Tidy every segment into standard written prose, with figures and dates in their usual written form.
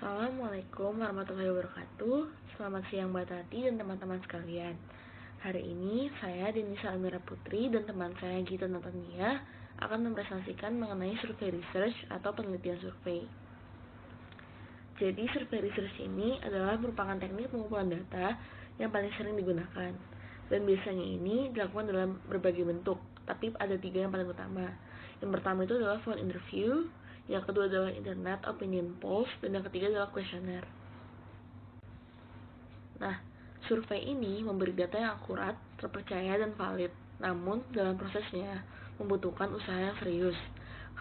Assalamualaikum warahmatullahi wabarakatuh. Selamat siang Mbak Tati dan teman-teman sekalian. Hari ini saya Denisa Amira Putri dan teman saya Gita Natania akan mempresentasikan mengenai survei research atau penelitian survei. Jadi survei research ini adalah merupakan teknik pengumpulan data yang paling sering digunakan. Dan biasanya ini dilakukan dalam berbagai bentuk, tapi ada 3 yang paling utama. Yang pertama itu adalah phone interview, yang kedua adalah internet opinion polls, dan yang ketiga adalah kuesioner. Nah, survei ini memberi data yang akurat, terpercaya, dan valid. Namun, dalam prosesnya membutuhkan usaha yang serius.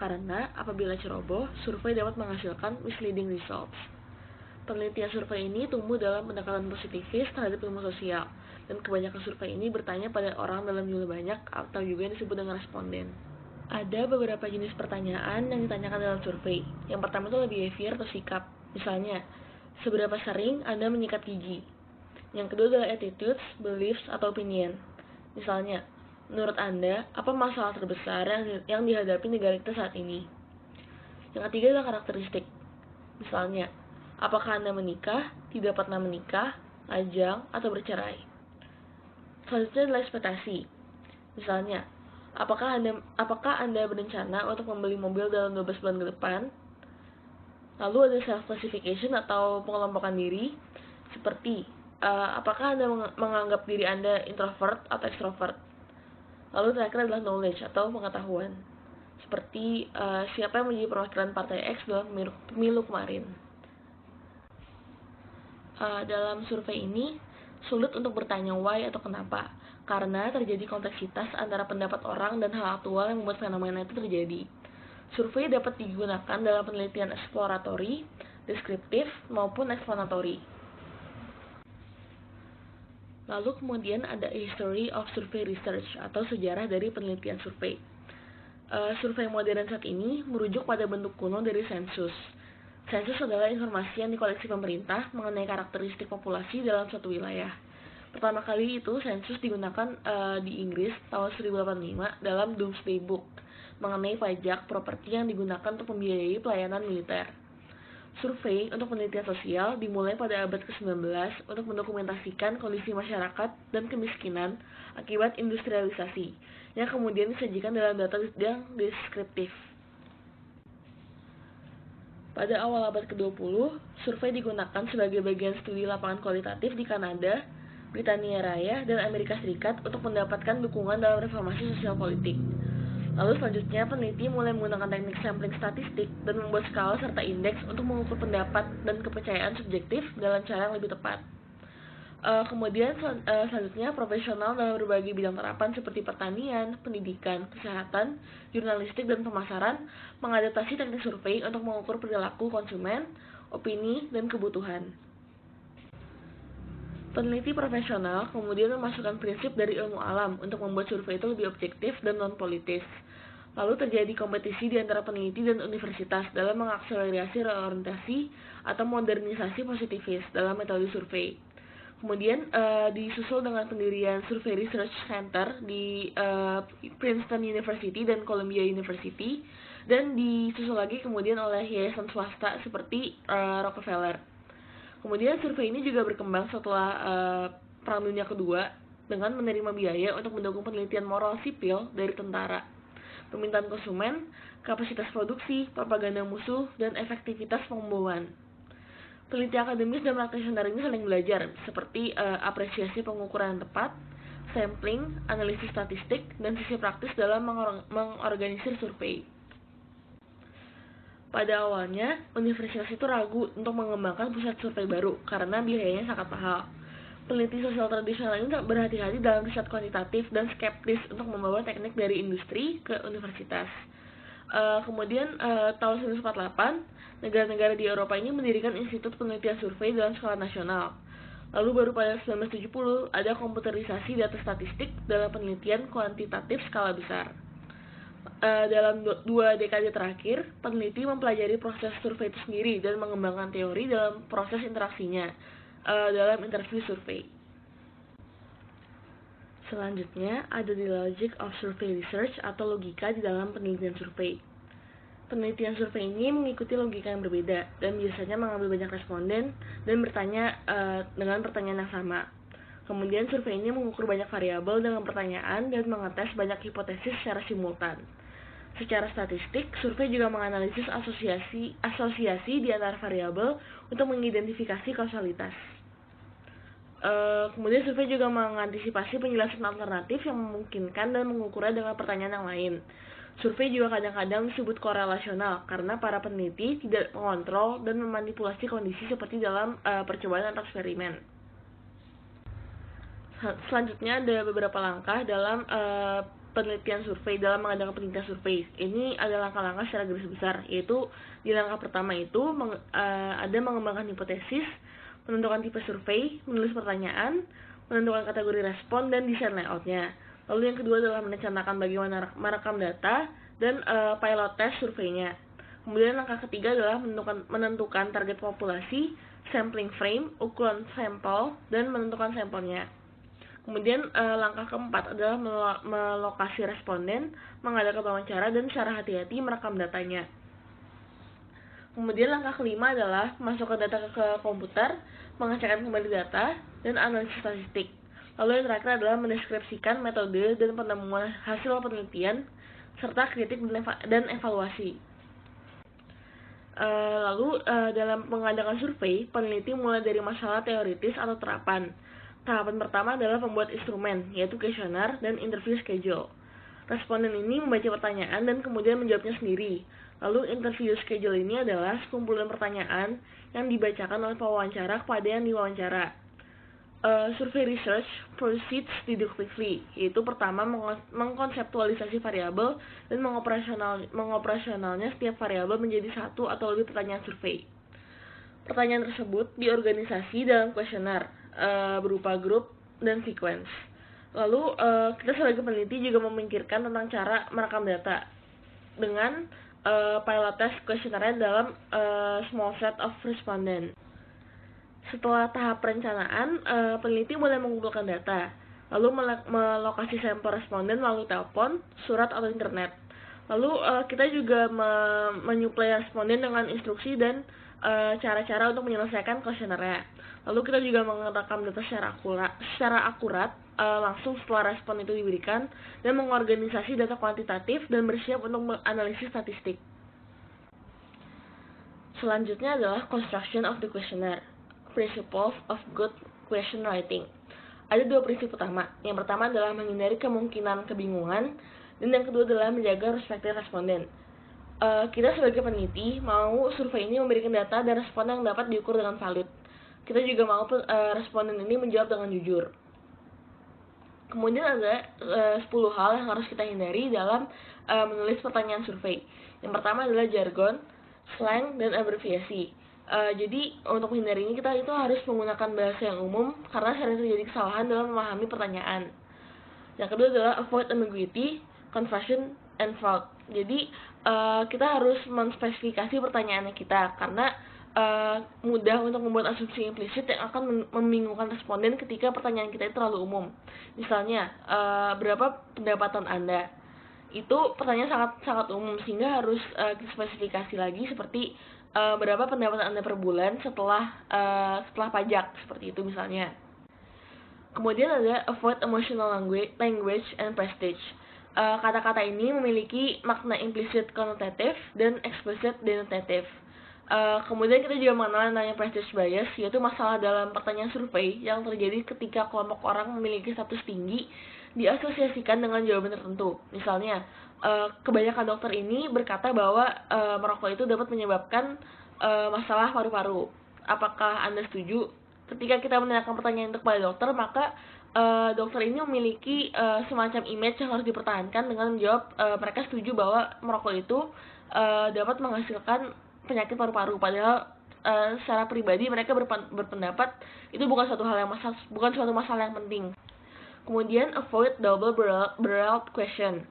Karena apabila ceroboh, survei dapat menghasilkan misleading results. Penelitian survei ini tumbuh dalam pendekatan positifis terhadap ilmu sosial, dan kebanyakan survei ini bertanya pada orang dalam jumlah banyak atau juga yang disebut dengan responden. Ada beberapa jenis pertanyaan yang ditanyakan dalam survei. Yang pertama itu behavior atau sikap. Misalnya, seberapa sering Anda menyikat gigi? Yang kedua adalah attitudes, beliefs, atau opinion. Misalnya, menurut Anda, apa masalah terbesar yang dihadapi negara kita saat ini? Yang ketiga adalah karakteristik. Misalnya, apakah Anda menikah, tidak pernah menikah, lajang, atau bercerai? Selanjutnya adalah ekspektasi. Misalnya, apakah Anda berencana untuk membeli mobil dalam 12 bulan ke depan? Lalu ada self-classification atau pengelompokan diri, seperti apakah Anda menganggap diri Anda introvert atau extrovert? Lalu terakhir adalah knowledge atau pengetahuan, seperti siapa yang menjadi perwakilan partai X dalam pemilu kemarin. Dalam survei ini, sulit untuk bertanya why atau kenapa, karena terjadi kompleksitas antara pendapat orang dan hal aktual yang membuat fenomena itu terjadi. Survei dapat digunakan dalam penelitian eksploratory, deskriptif, maupun eksplanatori. Lalu kemudian ada history of survey research atau sejarah dari penelitian survei. Survei modern saat ini merujuk pada bentuk kuno dari sensus. Sensus adalah informasi yang dikoleksi pemerintah mengenai karakteristik populasi dalam suatu wilayah. Pertama kali itu sensus digunakan di Inggris tahun 1085 dalam Domesday Book mengenai pajak properti yang digunakan untuk membiayai pelayanan militer. Survei untuk penelitian sosial dimulai pada abad ke-19 untuk mendokumentasikan kondisi masyarakat dan kemiskinan akibat industrialisasi, yang kemudian disajikan dalam data yang deskriptif. Pada awal abad ke-20, survei digunakan sebagai bagian studi lapangan kualitatif di Kanada, Britania Raya, dan Amerika Serikat untuk mendapatkan dukungan dalam reformasi sosial politik. Lalu selanjutnya, peneliti mulai menggunakan teknik sampling statistik dan membuat skala serta indeks untuk mengukur pendapat dan kepercayaan subjektif dalam cara yang lebih tepat. Kemudian selanjutnya, profesional dalam berbagai bidang terapan seperti pertanian, pendidikan, kesehatan, jurnalistik, dan pemasaran mengadaptasi teknik survei untuk mengukur perilaku konsumen, opini, dan kebutuhan. Peneliti profesional kemudian memasukkan prinsip dari ilmu alam untuk membuat survei itu lebih objektif dan non-politis. Lalu terjadi kompetisi di antara peneliti dan universitas dalam mengakselerasi reorientasi atau modernisasi positifis dalam metode survei. Kemudian disusul dengan pendirian Survey Research Center di Princeton University dan Columbia University, dan disusul lagi kemudian oleh yayasan swasta seperti Rockefeller. Kemudian survei ini juga berkembang setelah Perang Dunia Kedua dengan menerima biaya untuk mendukung penelitian moral sipil dari tentara, permintaan konsumen, kapasitas produksi, propaganda musuh, dan efektivitas pengeboman. Peneliti akademis dan praktisioner ini saling belajar, seperti apresiasi pengukuran yang tepat, sampling, analisis statistik, dan sisi praktis dalam mengorganisir survei. Pada awalnya, universitas itu ragu untuk mengembangkan pusat survei baru karena biayanya sangat mahal. Peneliti sosial tradisional ini berhati-hati dalam riset kuantitatif dan skeptis untuk membawa teknik dari industri ke universitas. Kemudian tahun 1948, negara-negara di Eropa ini mendirikan Institut Penelitian Survei dalam skala nasional. Lalu baru pada 1970 ada komputerisasi data statistik dalam penelitian kuantitatif skala besar. Dalam 2 dekade terakhir, peneliti mempelajari proses survei itu sendiri dan mengembangkan teori dalam proses interaksinya dalam interview survei. Selanjutnya, ada the logic of survey research atau logika di dalam penelitian survei. Penelitian survei ini mengikuti logika yang berbeda dan biasanya mengambil banyak responden dan bertanya dengan pertanyaan yang sama. Kemudian survei ini mengukur banyak variabel dengan pertanyaan dan mengetes banyak hipotesis secara simultan. Secara statistik, survei juga menganalisis asosiasi di antara variabel untuk mengidentifikasi kausalitas. Kemudian survei juga mengantisipasi penjelasan alternatif yang memungkinkan dan mengukurnya dengan pertanyaan yang lain. Survei juga kadang-kadang disebut korelasional karena para peneliti tidak mengontrol dan memanipulasi kondisi seperti dalam percobaan atau eksperimen. Selanjutnya ada beberapa langkah dalam penelitian survei, dalam mengadakan penelitian survei. Ini ada langkah-langkah secara garis besar, yaitu di langkah pertama itu ada mengembangkan hipotesis, menentukan tipe survei, menulis pertanyaan, menentukan kategori respon, dan desain layoutnya. Lalu yang kedua adalah merencanakan bagaimana merekam data dan pilot test surveinya. Kemudian langkah ketiga adalah menentukan target populasi, sampling frame, ukuran sampel, dan menentukan sampelnya. Kemudian langkah keempat adalah melokasi responden, mengadakan wawancara, dan secara hati-hati merekam datanya. Kemudian langkah kelima adalah masukkan data ke komputer, mengecekkan kembali data, dan analisis statistik. Lalu yang terakhir adalah mendeskripsikan metode dan penemuan hasil penelitian, serta kritik dan evaluasi. Dalam mengadakan survei, peneliti mulai dari masalah teoritis atau terapan. Tahapan pertama adalah membuat instrumen, yaitu kuesioner dan interview schedule. Responden ini membaca pertanyaan dan kemudian menjawabnya sendiri. Lalu interview schedule ini adalah sekumpulan pertanyaan yang dibacakan oleh pewawancara kepada yang diwawancara. Survey research proceeds deductively, yaitu pertama mengkonseptualisasi variabel dan mengoperasionalnya setiap variabel menjadi satu atau lebih pertanyaan survei. Pertanyaan tersebut diorganisasi dalam kuesioner berupa grup dan sequence. Lalu kita sebagai peneliti juga memikirkan tentang cara merekam data dengan pilot test kuesionernya dalam small set of respondent. Setelah tahap perencanaan, peneliti mulai mengumpulkan data, lalu melokasi sampel responden melalui telepon, surat, atau internet. Lalu kita juga menyuplai responden dengan instruksi dan cara-cara untuk menyelesaikan kuesionernya. Lalu kita juga merekam data secara akurat langsung setelah respon itu diberikan, dan mengorganisasi data kuantitatif dan bersiap untuk menganalisis statistik. Selanjutnya adalah construction of the questionnaire. Principles of good question writing. Ada dua prinsip utama. Yang pertama adalah menghindari kemungkinan kebingungan, dan yang kedua adalah menjaga perspektif responden. Kita sebagai peneliti mau survei ini memberikan data dan respon yang dapat diukur dengan valid. Kita juga mau responden ini menjawab dengan jujur. Kemudian ada 10 hal yang harus kita hindari dalam menulis pertanyaan survei. Yang pertama adalah jargon, slang, dan abreviasi. Jadi untuk menghindari ini kita itu harus menggunakan bahasa yang umum karena sering terjadi kesalahan dalam memahami pertanyaan. Yang kedua adalah avoid ambiguity, confusion, and fraud. Jadi kita harus menspesifikasi pertanyaannya kita karena mudah untuk membuat asumsi implisit yang akan membingungkan responden ketika pertanyaan kita itu terlalu umum. Misalnya, berapa pendapatan Anda? Itu pertanyaan sangat umum sehingga harus spesifikasi lagi seperti berapa pendapatan Anda per bulan setelah pajak, seperti itu misalnya. Kemudian ada avoid emotional language and prestige. Kata-kata ini memiliki makna implicit connotative dan explicit denotative. Kemudian kita juga mengenal namanya prestige bias, yaitu masalah dalam pertanyaan survei yang terjadi ketika kelompok orang memiliki status tinggi diasosiasikan dengan jawaban tertentu. Misalnya, kebanyakan dokter ini berkata bahwa merokok itu dapat menyebabkan masalah paru-paru. Apakah Anda setuju? Ketika kita menanyakan pertanyaan itu kepada dokter, maka dokter ini memiliki semacam image yang harus dipertahankan dengan menjawab mereka setuju bahwa merokok itu dapat menghasilkan penyakit paru-paru. Padahal secara pribadi mereka berpendapat itu bukan suatu masalah yang penting. Kemudian avoid double-barreled question.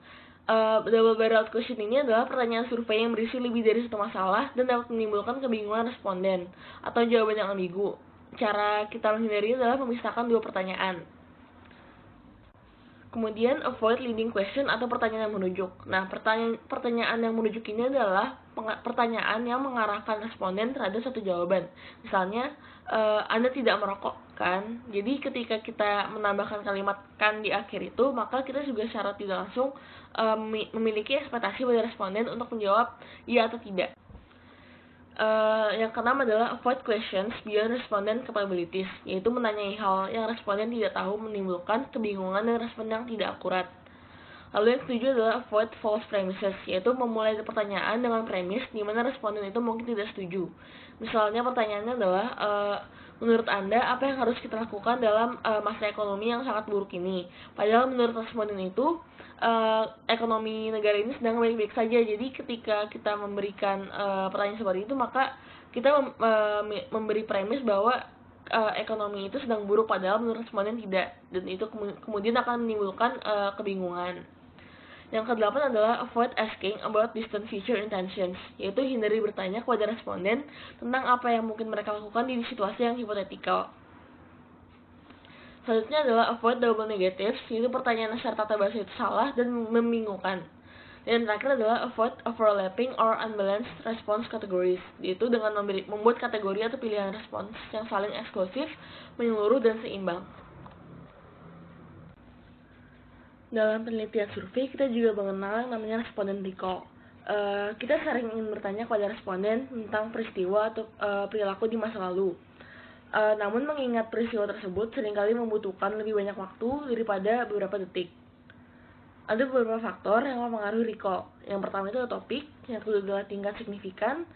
Double-barreled question ini adalah pertanyaan survei yang berisi lebih dari satu masalah dan dapat menimbulkan kebingungan responden atau jawaban yang ambigu. Cara kita menghindari adalah memisahkan dua pertanyaan. Kemudian avoid leading question atau pertanyaan yang menunjuk. Nah, pertanyaan yang menunjuk ini adalah pertanyaan yang mengarahkan responden terhadap satu jawaban. Misalnya, Anda tidak merokok, kan? Jadi ketika kita menambahkan kalimat kan di akhir itu, maka kita juga secara tidak langsung memiliki ekspektasi pada responden untuk menjawab iya atau tidak. Yang keenam adalah avoid questions beyond respondent capabilities, yaitu menanyai hal yang responden tidak tahu, menimbulkan kebingungan dan respon yang tidak akurat. Lalu yang ketujuh adalah avoid false premises, yaitu memulai pertanyaan dengan premis di mana responden itu mungkin tidak setuju. Misalnya pertanyaannya adalah, menurut Anda apa yang harus kita lakukan dalam masa ekonomi yang sangat buruk ini? Padahal menurut responden itu ekonomi negara ini sedang baik-baik saja. Jadi ketika kita memberikan pertanyaan seperti itu, maka kita memberi premis bahwa ekonomi itu sedang buruk, padahal menurut responden tidak, dan itu kemudian akan menimbulkan kebingungan. Yang kedelapan adalah avoid asking about distant future intentions, yaitu hindari bertanya kepada responden tentang apa yang mungkin mereka lakukan di situasi yang hipotetikal. Selanjutnya adalah avoid double negatives, yaitu pertanyaan secara tata bahasa itu salah dan membingungkan. Dan terakhir adalah avoid overlapping or unbalanced response categories, yaitu dengan membuat kategori atau pilihan respons yang saling eksklusif, menyeluruh, dan seimbang. Dalam penelitian survei, kita juga mengenal yang namanya responden recall. Kita sering ingin bertanya kepada responden tentang peristiwa atau perilaku di masa lalu. Namun mengingat peristiwa tersebut seringkali membutuhkan lebih banyak waktu daripada beberapa detik. Ada beberapa faktor yang mempengaruhi recall. Yang pertama itu adalah topik, yang kedua adalah tingkat signifikan,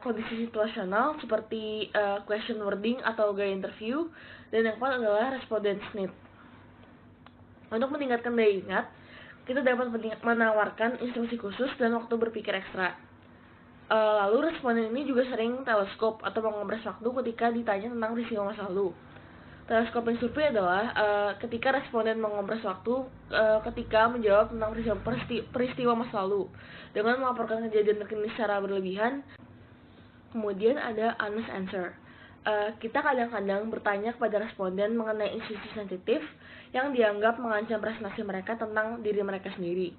kondisi situasional seperti question wording atau gaya interview, dan yang keempat adalah respondent's need. Untuk meningkatkan daya ingat, kita dapat menawarkan instruksi khusus dan waktu berpikir ekstra. Lalu responden ini juga sering teleskop atau mengompres waktu ketika ditanya tentang peristiwa masa lalu. Teleskoping survei adalah ketika responden mengompres waktu ketika menjawab tentang peristiwa masa lalu dengan melaporkan kejadian terkini secara berlebihan. Kemudian ada honest answer. Kita kadang-kadang bertanya kepada responden mengenai isu-isu sensitif yang dianggap mengancam prestasi mereka tentang diri mereka sendiri.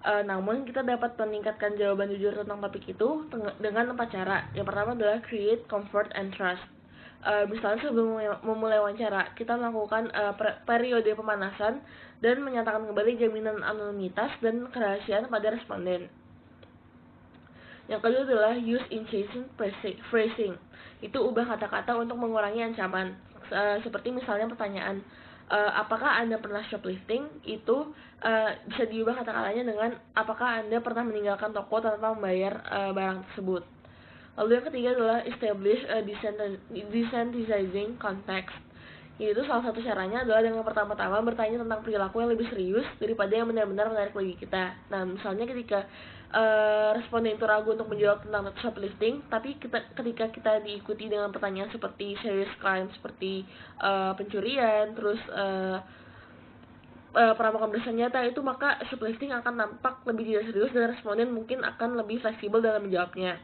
Namun kita dapat meningkatkan jawaban jujur tentang topik itu dengan 4 cara. Yang pertama adalah create comfort and trust. Misalnya sebelum memulai wawancara, kita melakukan periode pemanasan dan menyatakan kembali jaminan anonimitas dan kerahasiaan pada responden. Yang kedua adalah use incessant phrasing. Itu ubah kata-kata untuk mengurangi ancaman. Seperti misalnya pertanyaan, apakah Anda pernah shoplifting? Itu bisa diubah kata-katanya dengan apakah Anda pernah meninggalkan toko tanpa membayar barang tersebut. Lalu yang ketiga adalah establish a desensitizing context. Yaitu salah satu caranya adalah dengan pertama-tama bertanya tentang perilaku yang lebih serius daripada yang benar-benar menarik bagi kita. Nah, misalnya ketika responden itu ragu untuk menjawab tentang shoplifting, tapi ketika kita diikuti dengan pertanyaan seperti serious crime, seperti pencurian, terus perampokan bersenjata itu, maka shoplifting akan nampak lebih tidak serius dan responden mungkin akan lebih fleksibel dalam menjawabnya.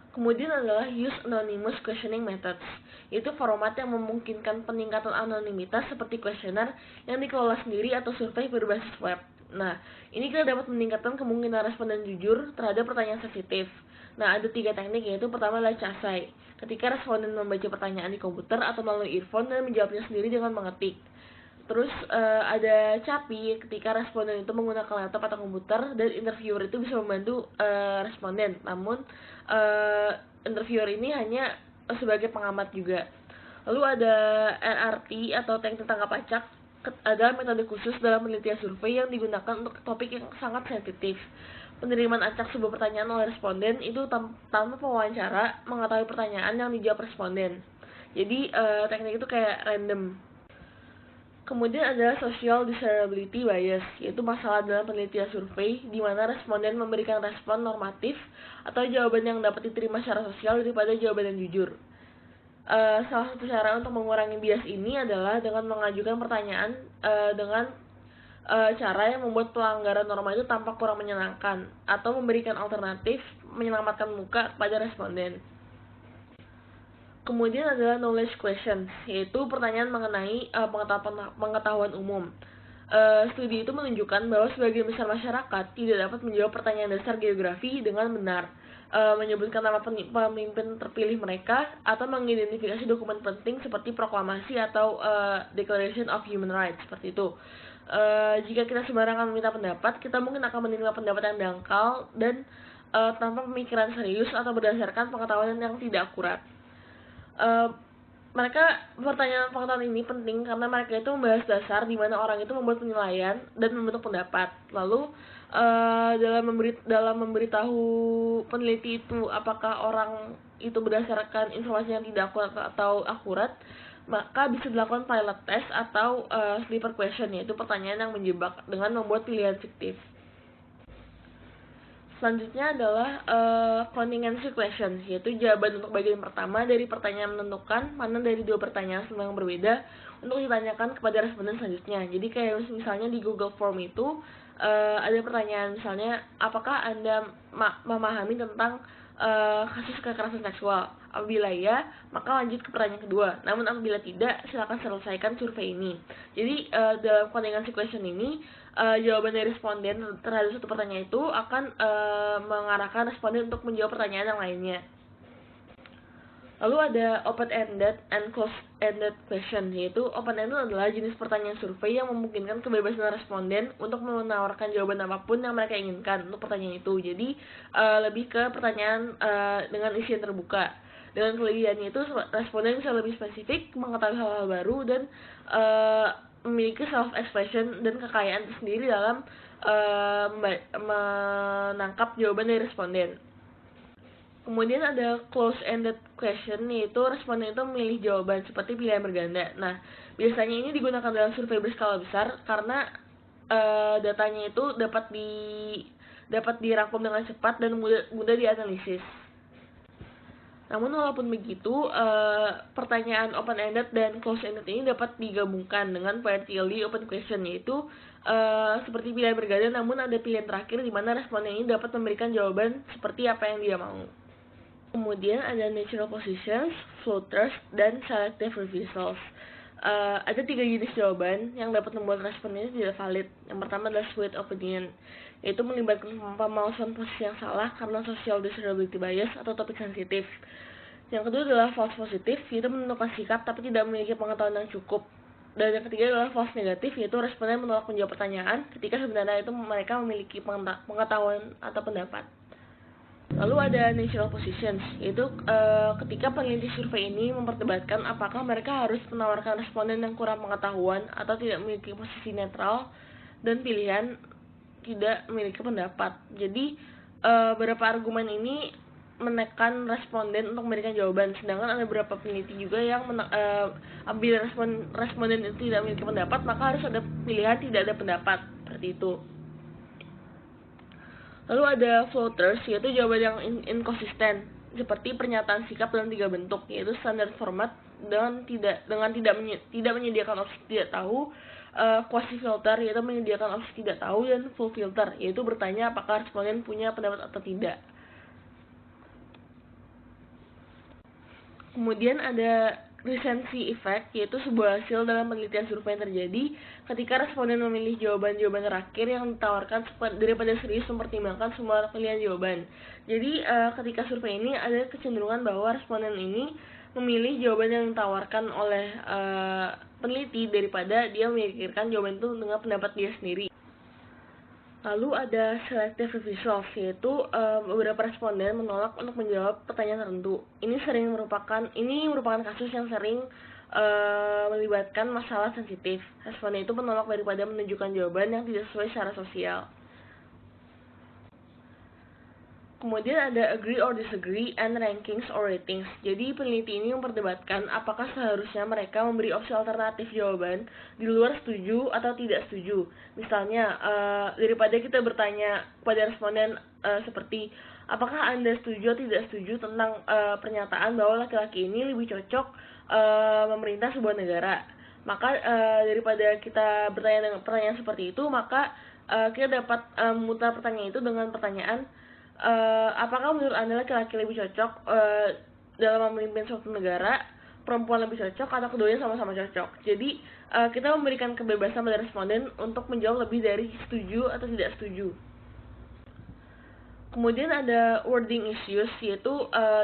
Kemudian adalah use anonymous questioning methods, yaitu format yang memungkinkan peningkatan anonimitas seperti kuesioner yang dikelola sendiri atau survei berbasis web. Nah, ini kita dapat meningkatkan kemungkinan responden jujur terhadap pertanyaan sensitif. Nah, ada 3 teknik, yaitu pertama adalah casai, ketika responden membaca pertanyaan di komputer atau melalui earphone dan menjawabnya sendiri dengan mengetik. Terus ada capi, ketika responden itu menggunakan laptop atau komputer dan interviewer itu bisa membantu responden. Namun interviewer ini hanya sebagai pengamat juga. Lalu ada RRT atau teknik tangkap acak, adalah metode khusus dalam penelitian survei yang digunakan untuk topik yang sangat sensitif. Penerimaan acak sebuah pertanyaan oleh responden itu tanpa pewawancara mengetahui pertanyaan yang dijawab responden. Jadi teknik itu kayak random. Kemudian ada social desirability bias, yaitu masalah dalam penelitian survei di mana responden memberikan respon normatif atau jawaban yang dapat diterima secara sosial daripada jawaban yang jujur. Salah satu cara untuk mengurangi bias ini adalah dengan mengajukan pertanyaan dengan cara yang membuat pelanggaran norma itu tampak kurang menyenangkan, atau memberikan alternatif menyelamatkan muka kepada responden. Kemudian adalah knowledge questions, yaitu pertanyaan mengenai pengetahuan umum. Studi itu menunjukkan bahwa sebagian besar masyarakat tidak dapat menjawab pertanyaan dasar geografi dengan benar, menyebutkan nama pemimpin terpilih mereka, atau mengidentifikasi dokumen penting seperti proklamasi atau Declaration of Human Rights, seperti itu. Jika kita sembarangan meminta pendapat, kita mungkin akan menerima pendapat yang dangkal dan tanpa pemikiran serius atau berdasarkan pengetahuan yang tidak akurat. Pertanyaan pengetahuan ini penting karena mereka itu membahas dasar di mana orang itu membuat penilaian dan membentuk pendapat. Lalu dalam memberitahu peneliti itu apakah orang itu berdasarkan informasi yang tidak akurat atau akurat, maka bisa dilakukan pilot test atau sleeper question, yaitu pertanyaan yang menjebak dengan membuat pilihan fiktif. Selanjutnya adalah contingency question, yaitu jawaban untuk bagian pertama dari pertanyaan menentukan mana dari dua pertanyaan yang berbeda untuk ditanyakan kepada responden selanjutnya. Jadi kayak misalnya di Google Form itu ada pertanyaan misalnya, apakah Anda memahami tentang kasus kekerasan seksual? Apabila ya, maka lanjut ke pertanyaan kedua. Namun apabila tidak, silakan selesaikan survei ini. Jadi dalam contingency question ini, jawaban dari responden terhadap satu pertanyaan itu akan mengarahkan responden untuk menjawab pertanyaan yang lainnya. Lalu ada open-ended and closed-ended question, yaitu open-ended adalah jenis pertanyaan survei yang memungkinkan kebebasan responden untuk menawarkan jawaban apapun yang mereka inginkan untuk pertanyaan itu. Jadi lebih ke pertanyaan dengan isi yang terbuka. Dengan kelebihannya itu responden bisa lebih spesifik, mengetahui hal-hal baru, dan memiliki self-expression dan kekayaan tersendiri dalam menangkap jawaban dari responden. Kemudian ada close-ended question, yaitu responden itu memilih jawaban seperti pilihan berganda. Nah, biasanya ini digunakan dalam survei berskala besar karena datanya itu dapat dirangkum dengan cepat dan mudah dianalisis. Namun walaupun begitu, pertanyaan open-ended dan close-ended ini dapat digabungkan dengan partially open question, yaitu seperti pilihan berganda, namun ada pilihan terakhir di mana responden ini dapat memberikan jawaban seperti apa yang dia mau. Kemudian ada natural positions, floaters, dan selective refusals. Ada 3 jenis jawaban yang dapat membuat responden tidak valid. Yang pertama adalah swayed opinion, yaitu melibatkan pemalsuan posisi yang salah karena social desirability bias atau topik sensitif. Yang kedua adalah false positive, yaitu menentukan sikap tapi tidak memiliki pengetahuan yang cukup. Dan yang ketiga adalah false negative, yaitu responden menolak menjawab pertanyaan ketika sebenarnya itu mereka memiliki pengetahuan atau pendapat. Lalu ada natural positions, yaitu ketika peneliti survei ini memperdebatkan apakah mereka harus menawarkan responden yang kurang pengetahuan atau tidak memiliki posisi netral dan pilihan tidak memiliki pendapat. Jadi beberapa argumen ini menekan responden untuk memberikan jawaban, sedangkan ada beberapa peneliti juga yang apabila responden itu tidak memiliki pendapat, maka harus ada pilihan tidak ada pendapat, seperti itu. Lalu ada floaters, yaitu jawaban yang inkonsisten, seperti pernyataan sikap dalam 3 bentuk, yaitu standard format dengan tidak menyediakan opsi tidak tahu, quasi filter, yaitu menyediakan opsi tidak tahu, dan full filter, yaitu bertanya apakah responden punya pendapat atau tidak. Kemudian ada recency effect, yaitu sebuah hasil dalam penelitian survei yang terjadi ketika responden memilih jawaban-jawaban terakhir yang ditawarkan daripada serius mempertimbangkan semua pilihan jawaban. Jadi ketika survei ini ada kecenderungan bahwa responden ini memilih jawaban yang ditawarkan oleh peneliti daripada dia memikirkan jawaban itu dengan pendapat dia sendiri. Lalu ada selective refusals, yaitu beberapa responden menolak untuk menjawab pertanyaan tertentu. Ini merupakan kasus yang sering melibatkan masalah sensitif. Responden itu menolak daripada menunjukkan jawaban yang tidak sesuai secara sosial. Kemudian ada agree or disagree and rankings or ratings. Jadi peneliti ini memperdebatkan apakah seharusnya mereka memberi opsi alternatif jawaban di luar setuju atau tidak setuju. Misalnya daripada kita bertanya kepada responden seperti apakah Anda setuju atau tidak setuju tentang pernyataan bahwa laki-laki ini lebih cocok memerintah sebuah negara. Maka daripada kita bertanya dengan pertanyaan seperti itu, maka kita dapat memutar pertanyaan itu dengan pertanyaan apakah menurut Anda laki-laki lebih cocok dalam memimpin suatu negara, perempuan lebih cocok atau keduanya sama-sama cocok. Jadi kita memberikan kebebasan pada responden untuk menjawab lebih dari setuju atau tidak setuju. Kemudian ada wording issues, yaitu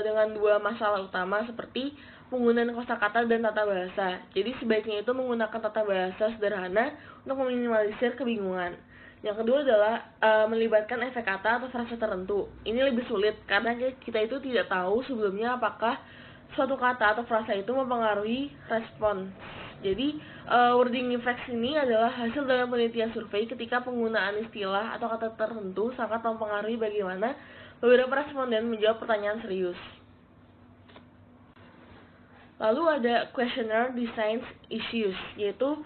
dengan dua masalah utama seperti penggunaan kosakata dan tata bahasa. Jadi sebaiknya itu menggunakan tata bahasa sederhana untuk meminimalisir kebingungan. Yang kedua adalah melibatkan efek kata atau frasa tertentu. Ini lebih sulit karena kita itu tidak tahu sebelumnya apakah suatu kata atau frasa itu mempengaruhi respons. Jadi wording effects ini adalah hasil dari penelitian survei ketika penggunaan istilah atau kata tertentu sangat mempengaruhi bagaimana beberapa responden menjawab pertanyaan serius. Lalu ada questionnaire design issues, yaitu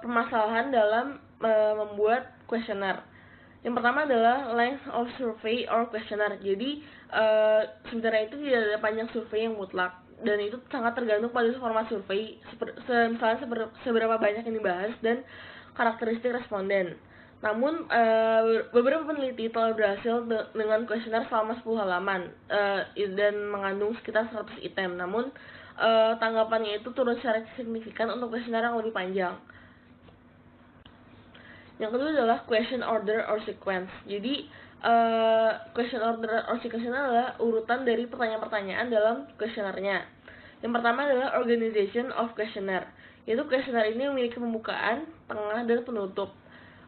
permasalahan dalam membuat questionnaire. Yang pertama adalah length of survey or questionnaire. Jadi sebenarnya itu tidak ada panjang survei yang mutlak, dan itu sangat tergantung pada format survei, misalnya seberapa banyak yang dibahas dan karakteristik responden. Namun beberapa peneliti telah berhasil dengan kuesioner selama 10 halaman dan mengandung sekitar 100 item. Namun tanggapannya itu turun secara signifikan untuk kuesioner yang lebih panjang. Yang kedua adalah question order or sequence. Jadi question order or sequence adalah urutan dari pertanyaan-pertanyaan dalam kuesionernya. Yang pertama adalah organization of questionnaire, yaitu kuesioner ini memiliki pembukaan, tengah, dan penutup.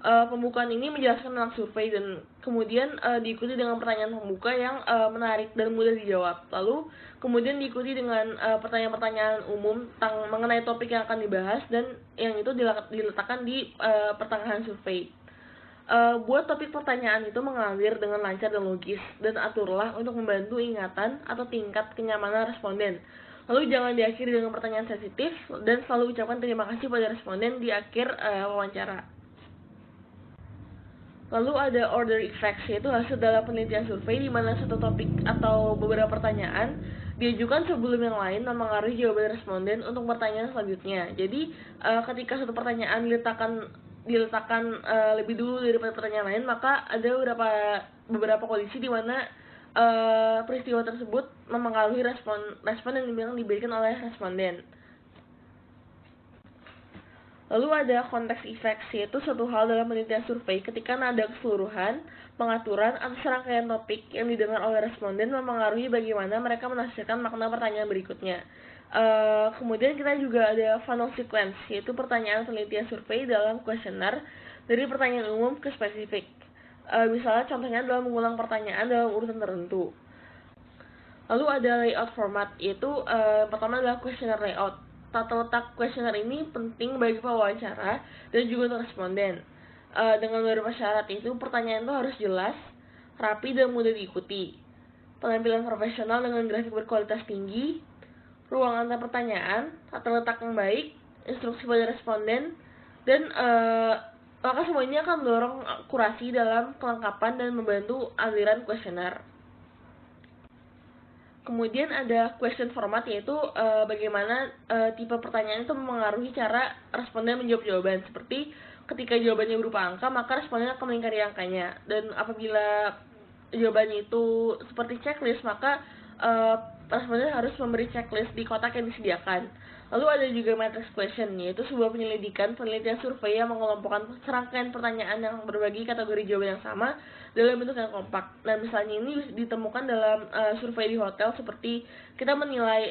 Pembukaan ini menjelaskan tentang survei dan kemudian diikuti dengan pertanyaan pembuka yang menarik dan mudah dijawab. Lalu kemudian diikuti dengan pertanyaan-pertanyaan umum tentang mengenai topik yang akan dibahas dan yang itu diletakkan di pertengahan survei. Buat topik pertanyaan itu mengalir dengan lancar dan logis, dan aturlah untuk membantu ingatan atau tingkat kenyamanan responden. Lalu jangan diakhiri dengan pertanyaan sensitif, dan selalu ucapkan terima kasih pada responden di akhir wawancara. Lalu ada order effects, yaitu hasil dalam penelitian survei di mana satu topik atau beberapa pertanyaan diajukan sebelum yang lain mempengaruhi jawaban responden untuk pertanyaan selanjutnya. Jadi ketika satu pertanyaan diletakkan lebih dulu daripada pertanyaan lain, maka ada beberapa kondisi di mana peristiwa tersebut mempengaruhi respon yang diberikan oleh responden. Lalu ada context effects, yaitu suatu hal dalam penelitian survei ketika nada keseluruhan, pengaturan, atau serangkaian topik yang didengar oleh responden mempengaruhi bagaimana mereka menafsirkan makna pertanyaan berikutnya. Kemudian kita juga ada funnel sequence, yaitu pertanyaan penelitian survei dalam kuesioner dari pertanyaan umum ke spesifik. Misalnya contohnya adalah mengulang pertanyaan dalam urutan tertentu. Lalu ada layout format, yaitu pertama adalah questionnaire layout. Tata letak kuesioner ini penting bagi pewawancara dan juga untuk responden. Dengan beberapa syarat, itu pertanyaan itu harus jelas, rapi, dan mudah diikuti. Penampilan profesional dengan grafik berkualitas tinggi, ruang antar pertanyaan, tata letak yang baik, instruksi pada responden, dan maka semua ini akan mendorong akurasi dalam kelengkapan dan membantu aliran kuesioner. Kemudian ada question format, yaitu bagaimana tipe pertanyaan itu mempengaruhi cara responden menjawab jawaban. Seperti ketika jawabannya berupa angka, maka responden akan melingkari angkanya. Dan apabila jawabannya itu seperti checklist, maka responden harus memberi checklist di kotak yang disediakan. Lalu ada juga matrix question, yaitu sebuah penelitian survei yang mengelompokkan serangkaian pertanyaan yang berbagi kategori jawaban yang sama dalam bentuk yang kompak. Nah, misalnya ini ditemukan dalam survei di hotel, seperti kita menilai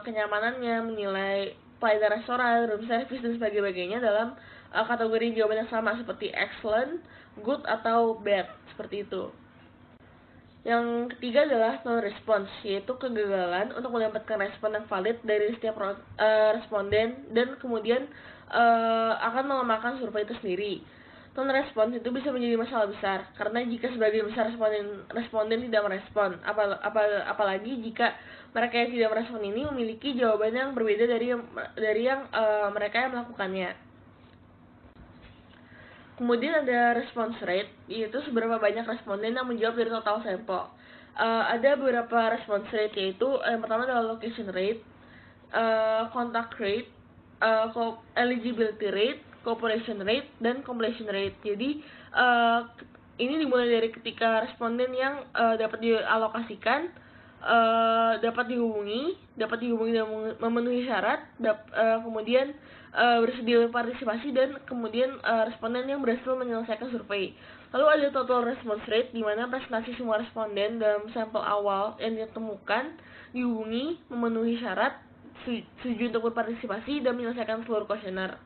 kenyamanannya, menilai pelayanan restoran, room service, dan sebagainya dalam kategori jawaban yang sama seperti excellent, good, atau bad, seperti itu. Yang ketiga adalah non-response, yaitu kegagalan untuk mendapatkan respon yang valid dari setiap responden dan kemudian akan melemahkan survei itu sendiri. Non-response itu bisa menjadi masalah besar karena jika sebagian besar responden tidak merespon, apalagi jika mereka yang tidak merespon ini memiliki jawaban yang berbeda dari yang mereka yang melakukannya. Kemudian ada response rate, yaitu seberapa banyak responden yang menjawab dari total sampel. Ada beberapa response rate, yaitu yang pertama adalah location rate, contact rate, eligibility rate, cooperation rate, dan completion rate. Jadi ini dimulai dari ketika responden yang dapat dialokasikan, dapat dihubungi dan memenuhi syarat, kemudian bersedia berpartisipasi, dan kemudian responden yang berhasil menyelesaikan survei. Lalu ada total response rate, di mana presentasi semua responden dalam sampel awal yang ditemukan, dihubungi, memenuhi syarat, setuju untuk berpartisipasi, dan menyelesaikan seluruh kuesioner.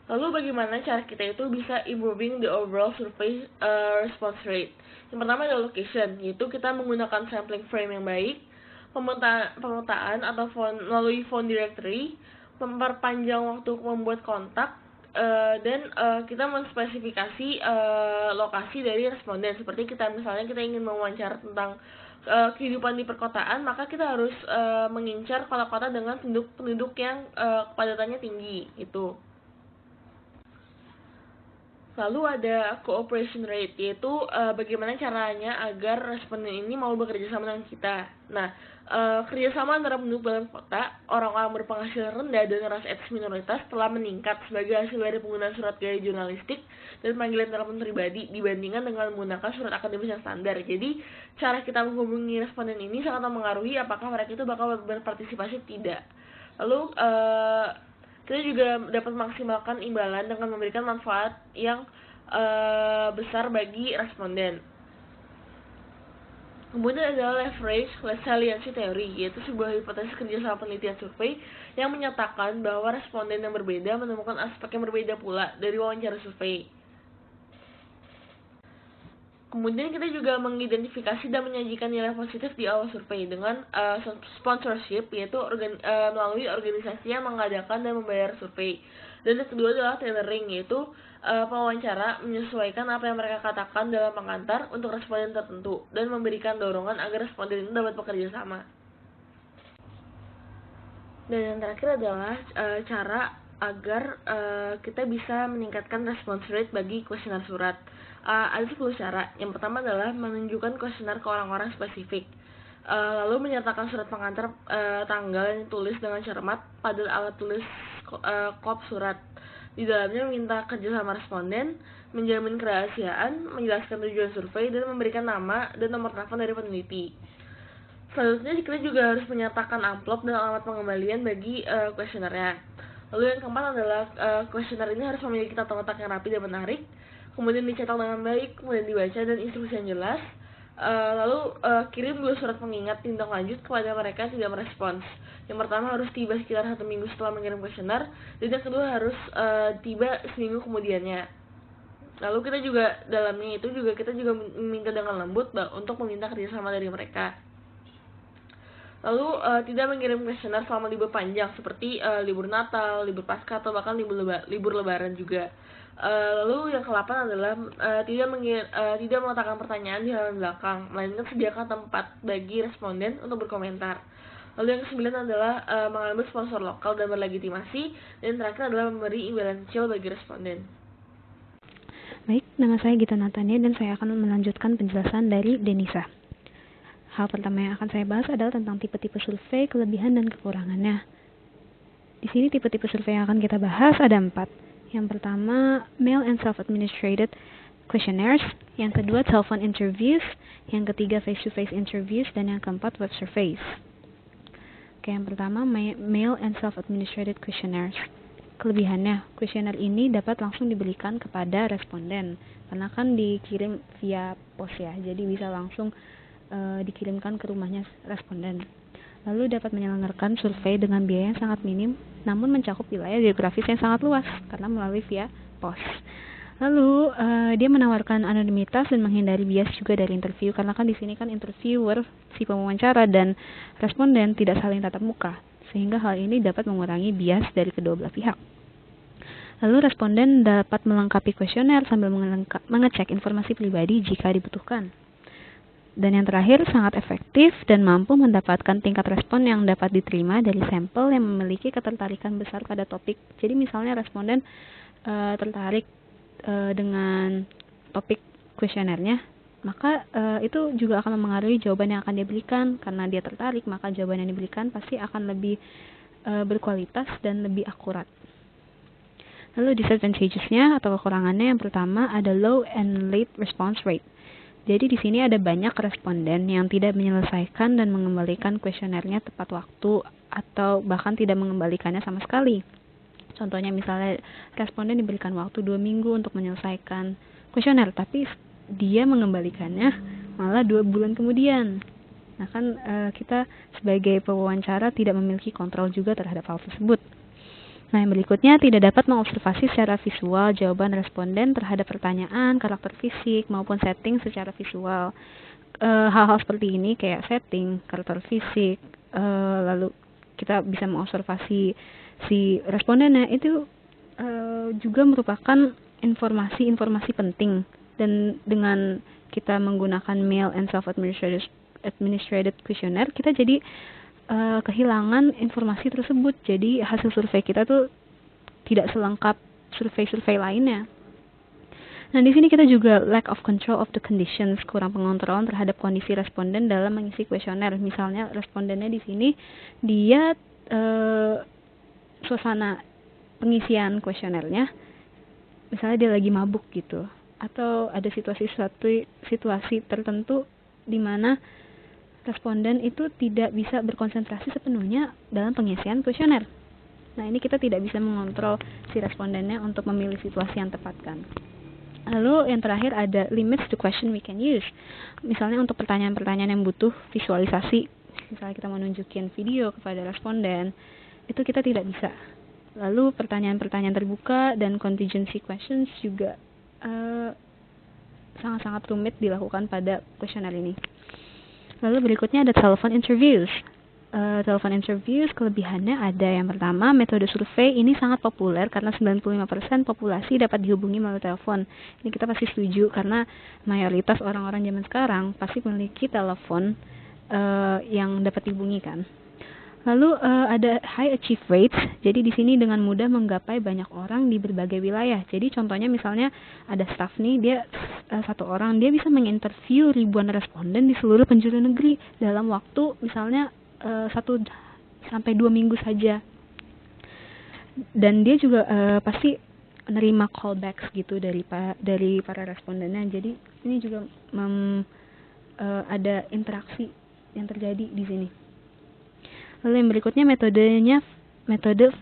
Lalu bagaimana cara kita itu bisa improving the overall survey response rate? Yang pertama adalah location, yaitu kita menggunakan sampling frame yang baik, pemetaan atau melalui phone directory, memperpanjang waktu membuat kontak, dan kita menspesifikasi lokasi dari responden. Seperti misalnya kita ingin mewawancara tentang kehidupan di perkotaan, maka kita harus mengincar kota-kota dengan penduduk yang kepadatannya tinggi itu. Lalu ada cooperation rate, yaitu bagaimana caranya agar responden ini mau bekerja sama dengan kita. Nah, kerjasama antara penduduk dalam kota, orang-orang berpenghasilan rendah, dan ras etnis minoritas telah meningkat sebagai hasil dari penggunaan surat gaya jurnalistik dan panggilan telepon pribadi dibandingkan dengan menggunakan surat akademis yang standar. Jadi, cara kita menghubungi responden ini sangat mempengaruhi apakah mereka itu bakal berpartisipasi tidak. Lalu, kita juga dapat memaksimalkan imbalan dengan memberikan manfaat yang besar bagi responden. Kemudian adalah leverage saliency theory, yaitu sebuah hipotesis kerjasama penelitian survei yang menyatakan bahwa responden yang berbeda menemukan aspek yang berbeda pula dari wawancara survei. Kemudian kita juga mengidentifikasi dan menyajikan nilai positif di awal survei dengan sponsorship, yaitu melalui organisasi yang mengadakan dan membayar survei. Dan yang kedua adalah tailoring, yaitu pewawancara menyesuaikan apa yang mereka katakan dalam pengantar untuk responden tertentu dan memberikan dorongan agar responden itu dapat bekerja sama. Dan yang terakhir adalah cara agar kita bisa meningkatkan response rate bagi kuesioner surat. Ada 10 cara. Yang pertama adalah menunjukkan kuesioner ke orang-orang spesifik. Lalu menyertakan surat pengantar tanggal yang ditulis dengan cermat pada alat tulis kop surat. Di dalamnya meminta kerjasama responden, menjamin kerahasiaan, menjelaskan tujuan survei, dan memberikan nama dan nomor telepon dari peneliti. Selanjutnya kita juga harus menyatakan amplop dan alamat pengembalian bagi kuesionernya. Lalu yang keempat adalah kuesioner ini harus memiliki tata letak yang rapi dan menarik, kemudian dicetak dengan baik, kemudian dibaca dan instruksi yang jelas. Lalu kirim 2 surat pengingat tindak lanjut kepada mereka yang tidak merespons. Yang pertama harus tiba sekitar 1 minggu setelah mengirim kuesioner, dan yang kedua harus tiba seminggu kemudiannya. Lalu kita juga dalamnya itu kita juga meminta dengan lembut untuk meminta kerjasama dari mereka. Lalu tidak mengirim kuesioner selama libur panjang seperti libur Natal, libur Paskah, atau bahkan libur Lebaran juga. Lalu yang ke-8 adalah tidak meletakkan pertanyaan di halaman belakang, melainkan sediakan tempat bagi responden untuk berkomentar. Lalu yang ke-9 adalah mengambil sponsor lokal dan berlegitimasi, dan terakhir adalah memberi imbalan kecil bagi responden. Baik, nama saya Gita Natania dan saya akan melanjutkan penjelasan dari Denisa. Hal pertama yang akan saya bahas adalah tentang tipe-tipe survei, kelebihan dan kekurangannya. Di sini tipe-tipe survei yang akan kita bahas ada 4. Yang pertama, mail and self-administrated questionnaires. Yang kedua, telephone interviews. Yang ketiga, face-to-face interviews. Dan yang keempat, web surveys. Oke, yang pertama, mail and self-administrated questionnaires. Kelebihannya, kuesioner ini dapat langsung diberikan kepada responden. Karena kan dikirim via pos ya, jadi bisa langsung dikirimkan ke rumahnya responden. Lalu dapat menyelenggarakan survei dengan biaya yang sangat minim, namun mencakup wilayah geografis yang sangat luas karena melalui via pos. Lalu dia menawarkan anonimitas dan menghindari bias juga dari interview, karena kan di sini kan interviewer, si pewawancara, dan responden tidak saling tatap muka, sehingga hal ini dapat mengurangi bias dari kedua belah pihak. Lalu responden dapat melengkapi kuesioner sambil mengecek informasi pribadi jika dibutuhkan. Dan yang terakhir, sangat efektif dan mampu mendapatkan tingkat respon yang dapat diterima dari sampel yang memiliki ketertarikan besar pada topik. Jadi misalnya responden tertarik dengan topik kuesionernya, maka itu juga akan mempengaruhi jawaban yang akan dia berikan. Karena dia tertarik, maka jawaban yang diberikan pasti akan lebih berkualitas dan lebih akurat. Lalu disadvantages-nya atau kekurangannya, yang pertama ada low and late response rate. Jadi di sini ada banyak responden yang tidak menyelesaikan dan mengembalikan kuesionernya tepat waktu atau bahkan tidak mengembalikannya sama sekali. Contohnya misalnya responden diberikan waktu 2 minggu untuk menyelesaikan kuesioner, tapi dia mengembalikannya malah 2 bulan kemudian. Nah kan kita sebagai pewawancara tidak memiliki kontrol juga terhadap hal tersebut. Nah, yang berikutnya tidak dapat mengobservasi secara visual jawaban responden terhadap pertanyaan, karakter fisik, maupun setting secara visual. Hal-hal seperti ini kayak setting, karakter fisik, lalu kita bisa mengobservasi si respondennya itu juga merupakan informasi-informasi penting. Dan dengan kita menggunakan mail and self-administrated questionnaire, kita jadi kehilangan informasi tersebut. Jadi hasil survei kita tuh tidak selengkap survei-survei lainnya. Nah, di sini kita juga lack of control of the conditions, kurang pengontrolan terhadap kondisi responden dalam mengisi kuesioner. Misalnya respondennya di sini dia suasana pengisian kuesionernya, misalnya dia lagi mabuk gitu, atau ada situasi tertentu di mana responden itu tidak bisa berkonsentrasi sepenuhnya dalam pengisian kuesioner. Nah, ini kita tidak bisa mengontrol si respondennya untuk memilih situasi yang tepat kan. Lalu yang terakhir ada limits to question we can use. Misalnya untuk pertanyaan-pertanyaan yang butuh visualisasi, misalnya kita mau nunjukin video kepada responden, itu kita tidak bisa. Lalu pertanyaan-pertanyaan terbuka dan contingency questions juga sangat-sangat rumit dilakukan pada kuesioner ini. Lalu berikutnya ada telephone interviews. Telephone interviews kelebihannya ada yang pertama, metode survei ini sangat populer karena 95% populasi dapat dihubungi melalui telepon. Ini kita pasti setuju karena mayoritas orang-orang zaman sekarang pasti memiliki telepon yang dapat dihubungi kan. Lalu ada high achieve rates. Jadi di sini dengan mudah menggapai banyak orang di berbagai wilayah. Jadi contohnya misalnya ada staff nih, dia satu orang dia bisa menginterview ribuan responden di seluruh penjuru negeri dalam waktu misalnya 1 sampai 2 minggu saja. Dan dia juga pasti menerima callbacks gitu dari para respondennya. Jadi ini juga ada interaksi yang terjadi di sini. Lalu yang berikutnya metode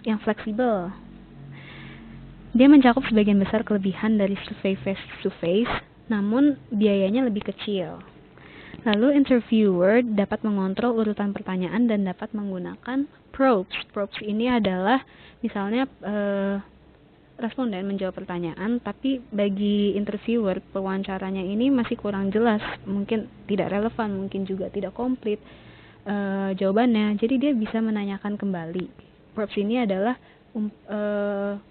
yang fleksibel. Dia mencakup sebagian besar kelebihan dari survei face to face, namun biayanya lebih kecil. Lalu interviewer dapat mengontrol urutan pertanyaan dan dapat menggunakan probes. Probes ini adalah misalnya responden menjawab pertanyaan, tapi bagi interviewer pewawancaranya ini masih kurang jelas, mungkin tidak relevan, mungkin juga tidak komplit jawabannya. Jadi dia bisa menanyakan kembali. Probes ini adalah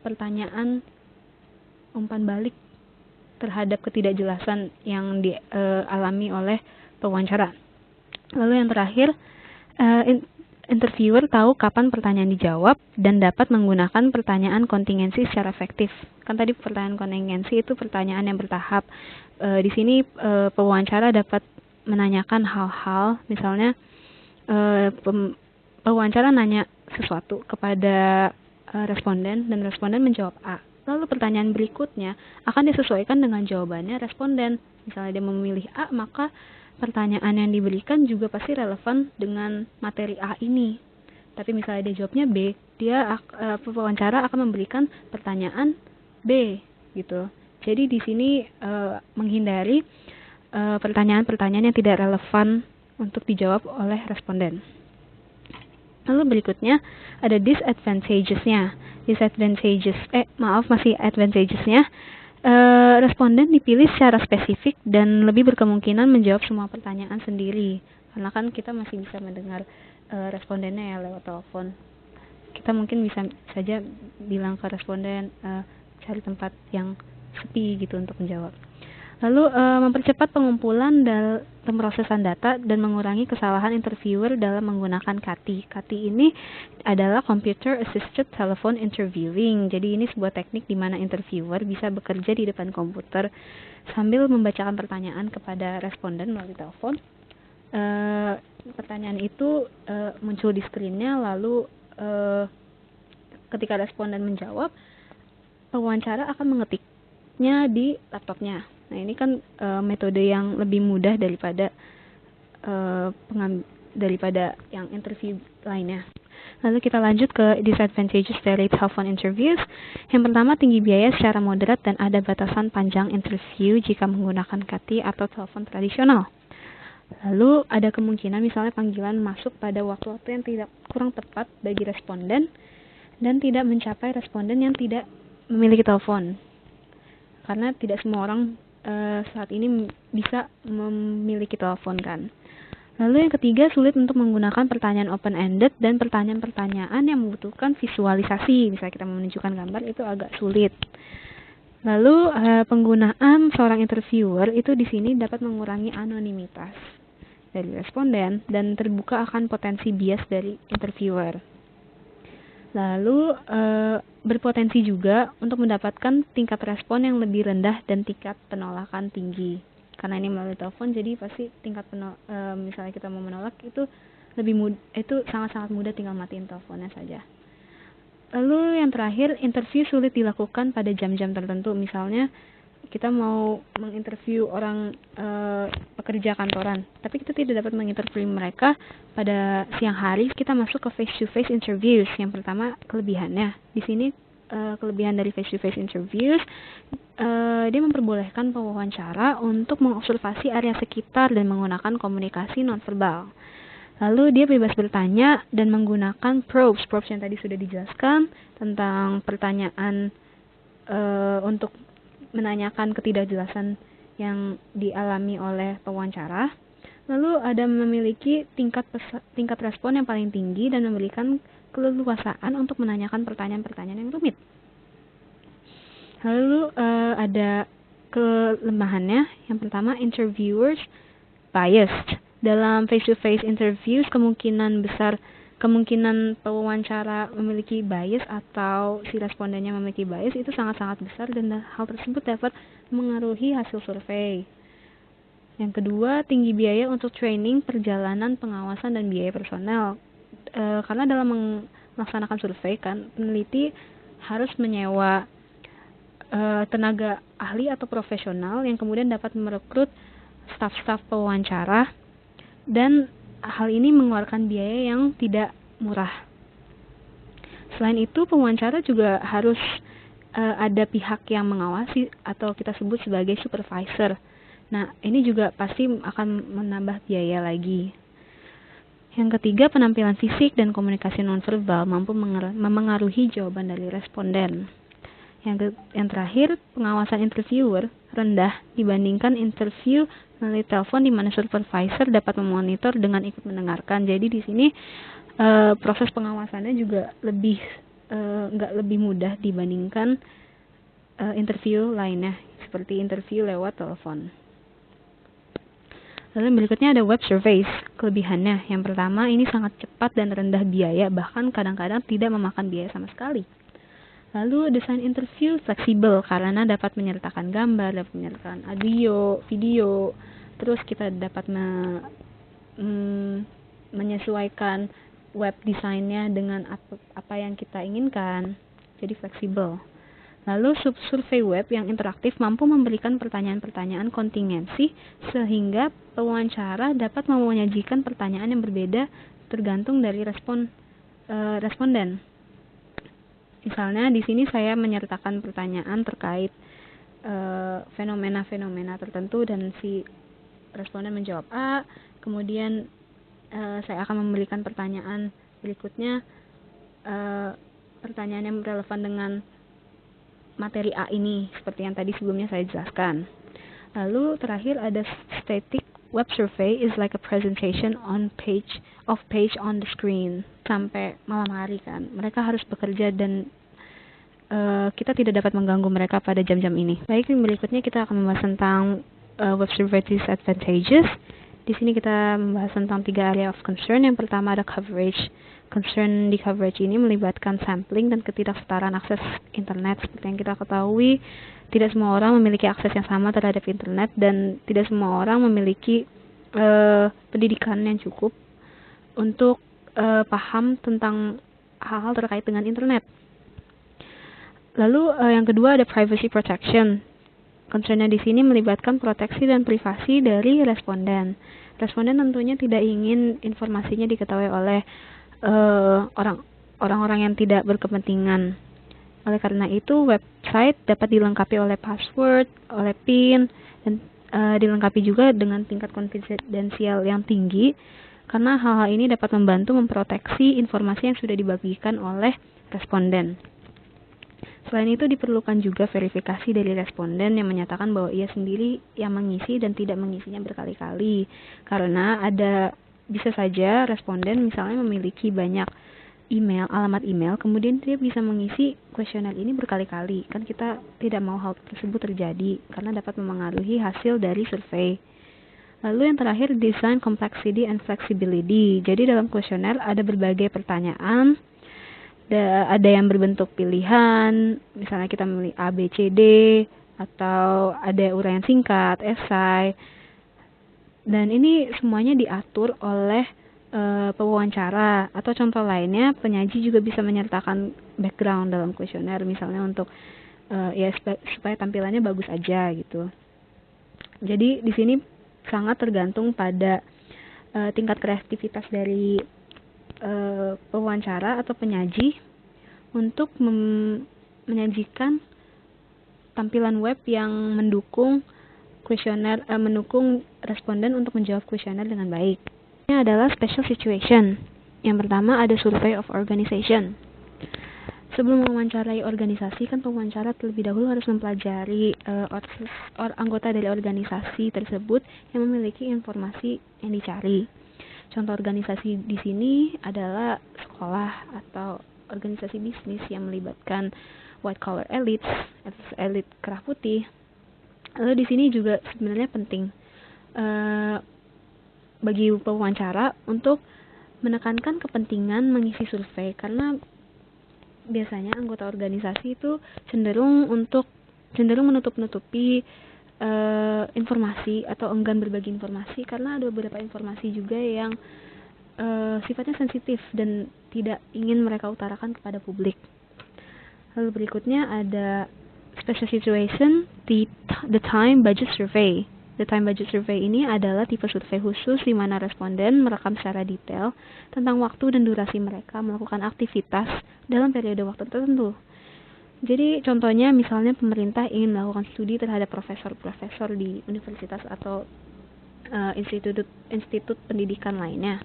pertanyaan umpan balik terhadap ketidakjelasan yang dialami oleh pewawancara. Lalu yang terakhir, interviewer tahu kapan pertanyaan dijawab dan dapat menggunakan pertanyaan kontingensi secara efektif. Kan tadi pertanyaan kontingensi itu pertanyaan yang bertahap. Di sini pewawancara dapat menanyakan hal-hal, misalnya pewawancara nanya sesuatu kepada responden dan responden menjawab A. Lalu pertanyaan berikutnya akan disesuaikan dengan jawabannya responden. Misalnya dia memilih A, maka pertanyaan yang diberikan juga pasti relevan dengan materi A ini. Tapi misalnya dia jawabnya B, dia pewawancara akan memberikan pertanyaan B gitu. Jadi di sini menghindari pertanyaan-pertanyaan yang tidak relevan untuk dijawab oleh responden. Lalu berikutnya ada disadvantages-nya. Advantages-nya. Responden dipilih secara spesifik dan lebih berkemungkinan menjawab semua pertanyaan sendiri. Karena kan kita masih bisa mendengar respondennya ya lewat telepon. Kita mungkin bisa saja bilang ke responden cari tempat yang sepi gitu untuk menjawab. Lalu mempercepat pengumpulan dan pemrosesan data dan mengurangi kesalahan interviewer dalam menggunakan CATI. CATI ini adalah Computer Assisted Telephone Interviewing. Jadi ini sebuah teknik di mana interviewer bisa bekerja di depan komputer sambil membacakan pertanyaan kepada responden melalui telepon. Pertanyaan itu muncul di screen-nya, lalu ketika responden menjawab, pewawancara akan mengetiknya di laptopnya. Nah, ini kan metode yang lebih mudah daripada daripada yang interview lainnya. Lalu kita lanjut ke disadvantages dari telepon interviews. Yang pertama, tinggi biaya secara moderat dan ada batasan panjang interview jika menggunakan KT atau telepon tradisional. Lalu ada kemungkinan misalnya panggilan masuk pada waktu-waktu yang kurang tepat bagi responden dan tidak mencapai responden yang tidak memiliki telepon. Karena tidak semua orang saat ini bisa memiliki telepon kan. Lalu yang ketiga, sulit untuk menggunakan pertanyaan open-ended dan pertanyaan-pertanyaan yang membutuhkan visualisasi. Misalnya kita menunjukkan gambar, itu agak sulit. Lalu penggunaan seorang interviewer itu di sini dapat mengurangi anonimitas dari responden dan terbuka akan potensi bias dari interviewer. Lalu berpotensi juga untuk mendapatkan tingkat respon yang lebih rendah dan tingkat penolakan tinggi. Karena ini melalui telepon, jadi pasti tingkat misalnya kita mau menolak itu itu sangat-sangat mudah, tinggal matiin teleponnya saja. Lalu yang terakhir, interview sulit dilakukan pada jam-jam tertentu. Misalnya kita mau menginterview orang pekerja kantoran, tapi kita tidak dapat menginterview mereka pada siang hari. Kita masuk ke face-to-face interviews. Yang pertama, kelebihannya di sini, kelebihan dari face-to-face interviews, dia memperbolehkan pewawancara untuk mengobservasi area sekitar dan menggunakan komunikasi nonverbal. Lalu dia bebas bertanya dan menggunakan probes yang tadi sudah dijelaskan tentang pertanyaan untuk menanyakan ketidakjelasan yang dialami oleh pewawancara. Lalu ada memiliki tingkat respon yang paling tinggi dan memberikan keleluasaan untuk menanyakan pertanyaan-pertanyaan yang rumit. Lalu ada kelemahannya. Yang pertama, interviewers biased. Dalam face-to-face interviews, kemungkinan pewawancara memiliki bias atau si respondennya memiliki bias itu sangat-sangat besar dan hal tersebut dapat mengaruhi hasil survei. Yang kedua, tinggi biaya untuk training, perjalanan, pengawasan, dan biaya personel. Karena dalam melaksanakan survei kan, peneliti harus menyewa tenaga ahli atau profesional yang kemudian dapat merekrut staf-staf pewawancara, dan hal ini mengeluarkan biaya yang tidak murah. Selain itu, pewawancara juga harus ada pihak yang mengawasi atau kita sebut sebagai supervisor. Nah, ini juga pasti akan menambah biaya lagi. Yang ketiga, penampilan fisik dan komunikasi nonverbal mampu memengaruhi jawaban dari responden. Yang terakhir, pengawasan interviewer rendah dibandingkan interview melalui telepon di mana supervisor dapat memonitor dengan ikut mendengarkan. Jadi di sini proses pengawasannya juga nggak lebih mudah dibandingkan interview lainnya seperti interview lewat telepon. Lalu berikutnya ada web surveys. Kelebihannya, yang pertama, ini sangat cepat dan rendah biaya, bahkan kadang-kadang tidak memakan biaya sama sekali. Lalu desain interview fleksibel karena dapat menyertakan gambar, dapat menyertakan audio, video, terus kita dapat menyesuaikan web desainnya dengan apa yang kita inginkan. Jadi fleksibel. Lalu survei web yang interaktif mampu memberikan pertanyaan-pertanyaan kontingensi sehingga pewawancara dapat menyajikan pertanyaan yang berbeda tergantung dari responden. Misalnya di sini saya menyertakan pertanyaan terkait fenomena-fenomena tertentu dan si responden menjawab A, kemudian saya akan memberikan pertanyaan berikutnya, pertanyaan yang relevan dengan materi A ini, seperti yang tadi sebelumnya saya jelaskan. Lalu terakhir ada static web survey is like a presentation on page on the screen. Sampai malam hari kan, mereka harus bekerja dan kita tidak dapat mengganggu mereka pada jam-jam ini. Baik, berikutnya kita akan membahas tentang web survey disadvantages. Di sini kita membahas tentang 3 area of concern. Yang pertama ada coverage. Concern di coverage ini melibatkan sampling dan ketidaksetaraan akses internet. Seperti yang kita ketahui, tidak semua orang memiliki akses yang sama terhadap internet dan tidak semua orang memiliki pendidikan yang cukup untuk paham tentang hal-hal terkait dengan internet. Lalu yang kedua ada privacy protection. Concernnya di sini melibatkan proteksi dan privasi dari responden. Responden tentunya tidak ingin informasinya diketahui oleh orang-orang yang tidak berkepentingan. Oleh karena itu, website dapat dilengkapi oleh password, oleh PIN, dan dilengkapi juga dengan tingkat konfidensial yang tinggi, karena hal-hal ini dapat membantu memproteksi informasi yang sudah dibagikan oleh responden. Selain itu, diperlukan juga verifikasi dari responden yang menyatakan bahwa ia sendiri yang mengisi dan tidak mengisinya berkali-kali. Karena bisa saja responden misalnya memiliki banyak alamat email, kemudian dia bisa mengisi kuesioner ini berkali-kali. Kan kita tidak mau hal tersebut terjadi, karena dapat memengaruhi hasil dari survei. Lalu yang terakhir, design complexity and flexibility. Jadi dalam kuesioner ada berbagai pertanyaan, ada yang berbentuk pilihan, misalnya kita memilih A, B, C, D, atau ada uraian singkat, esai, dan ini semuanya diatur oleh pewawancara. Atau contoh lainnya, penyaji juga bisa menyertakan background dalam kuesioner, misalnya untuk supaya tampilannya bagus aja gitu. Jadi di sini sangat tergantung pada tingkat kreativitas dari pewawancara atau penyaji untuk menyajikan tampilan web yang mendukung responden untuk menjawab kuesioner dengan baik. Ini adalah special situation. Yang pertama ada survey of organization. Sebelum mewawancarai organisasi, kan pewawancara terlebih dahulu harus mempelajari anggota dari organisasi tersebut yang memiliki informasi yang dicari. Contoh organisasi di sini adalah sekolah atau organisasi bisnis yang melibatkan white collar elites, elit kerah putih. Lalu di sini juga sebenarnya penting bagi pewawancara untuk menekankan kepentingan mengisi survei, karena biasanya anggota organisasi itu cenderung menutup-nutupi informasi atau enggan berbagi informasi, karena ada beberapa informasi juga yang sifatnya sensitif dan tidak ingin mereka utarakan kepada publik. Lalu berikutnya ada special situation, the time budget survey. The time budget survey ini adalah tipe survei khusus di mana responden merekam secara detail tentang waktu dan durasi mereka melakukan aktivitas dalam periode waktu tertentu. Jadi contohnya misalnya pemerintah ingin melakukan studi terhadap profesor-profesor di universitas atau institut pendidikan lainnya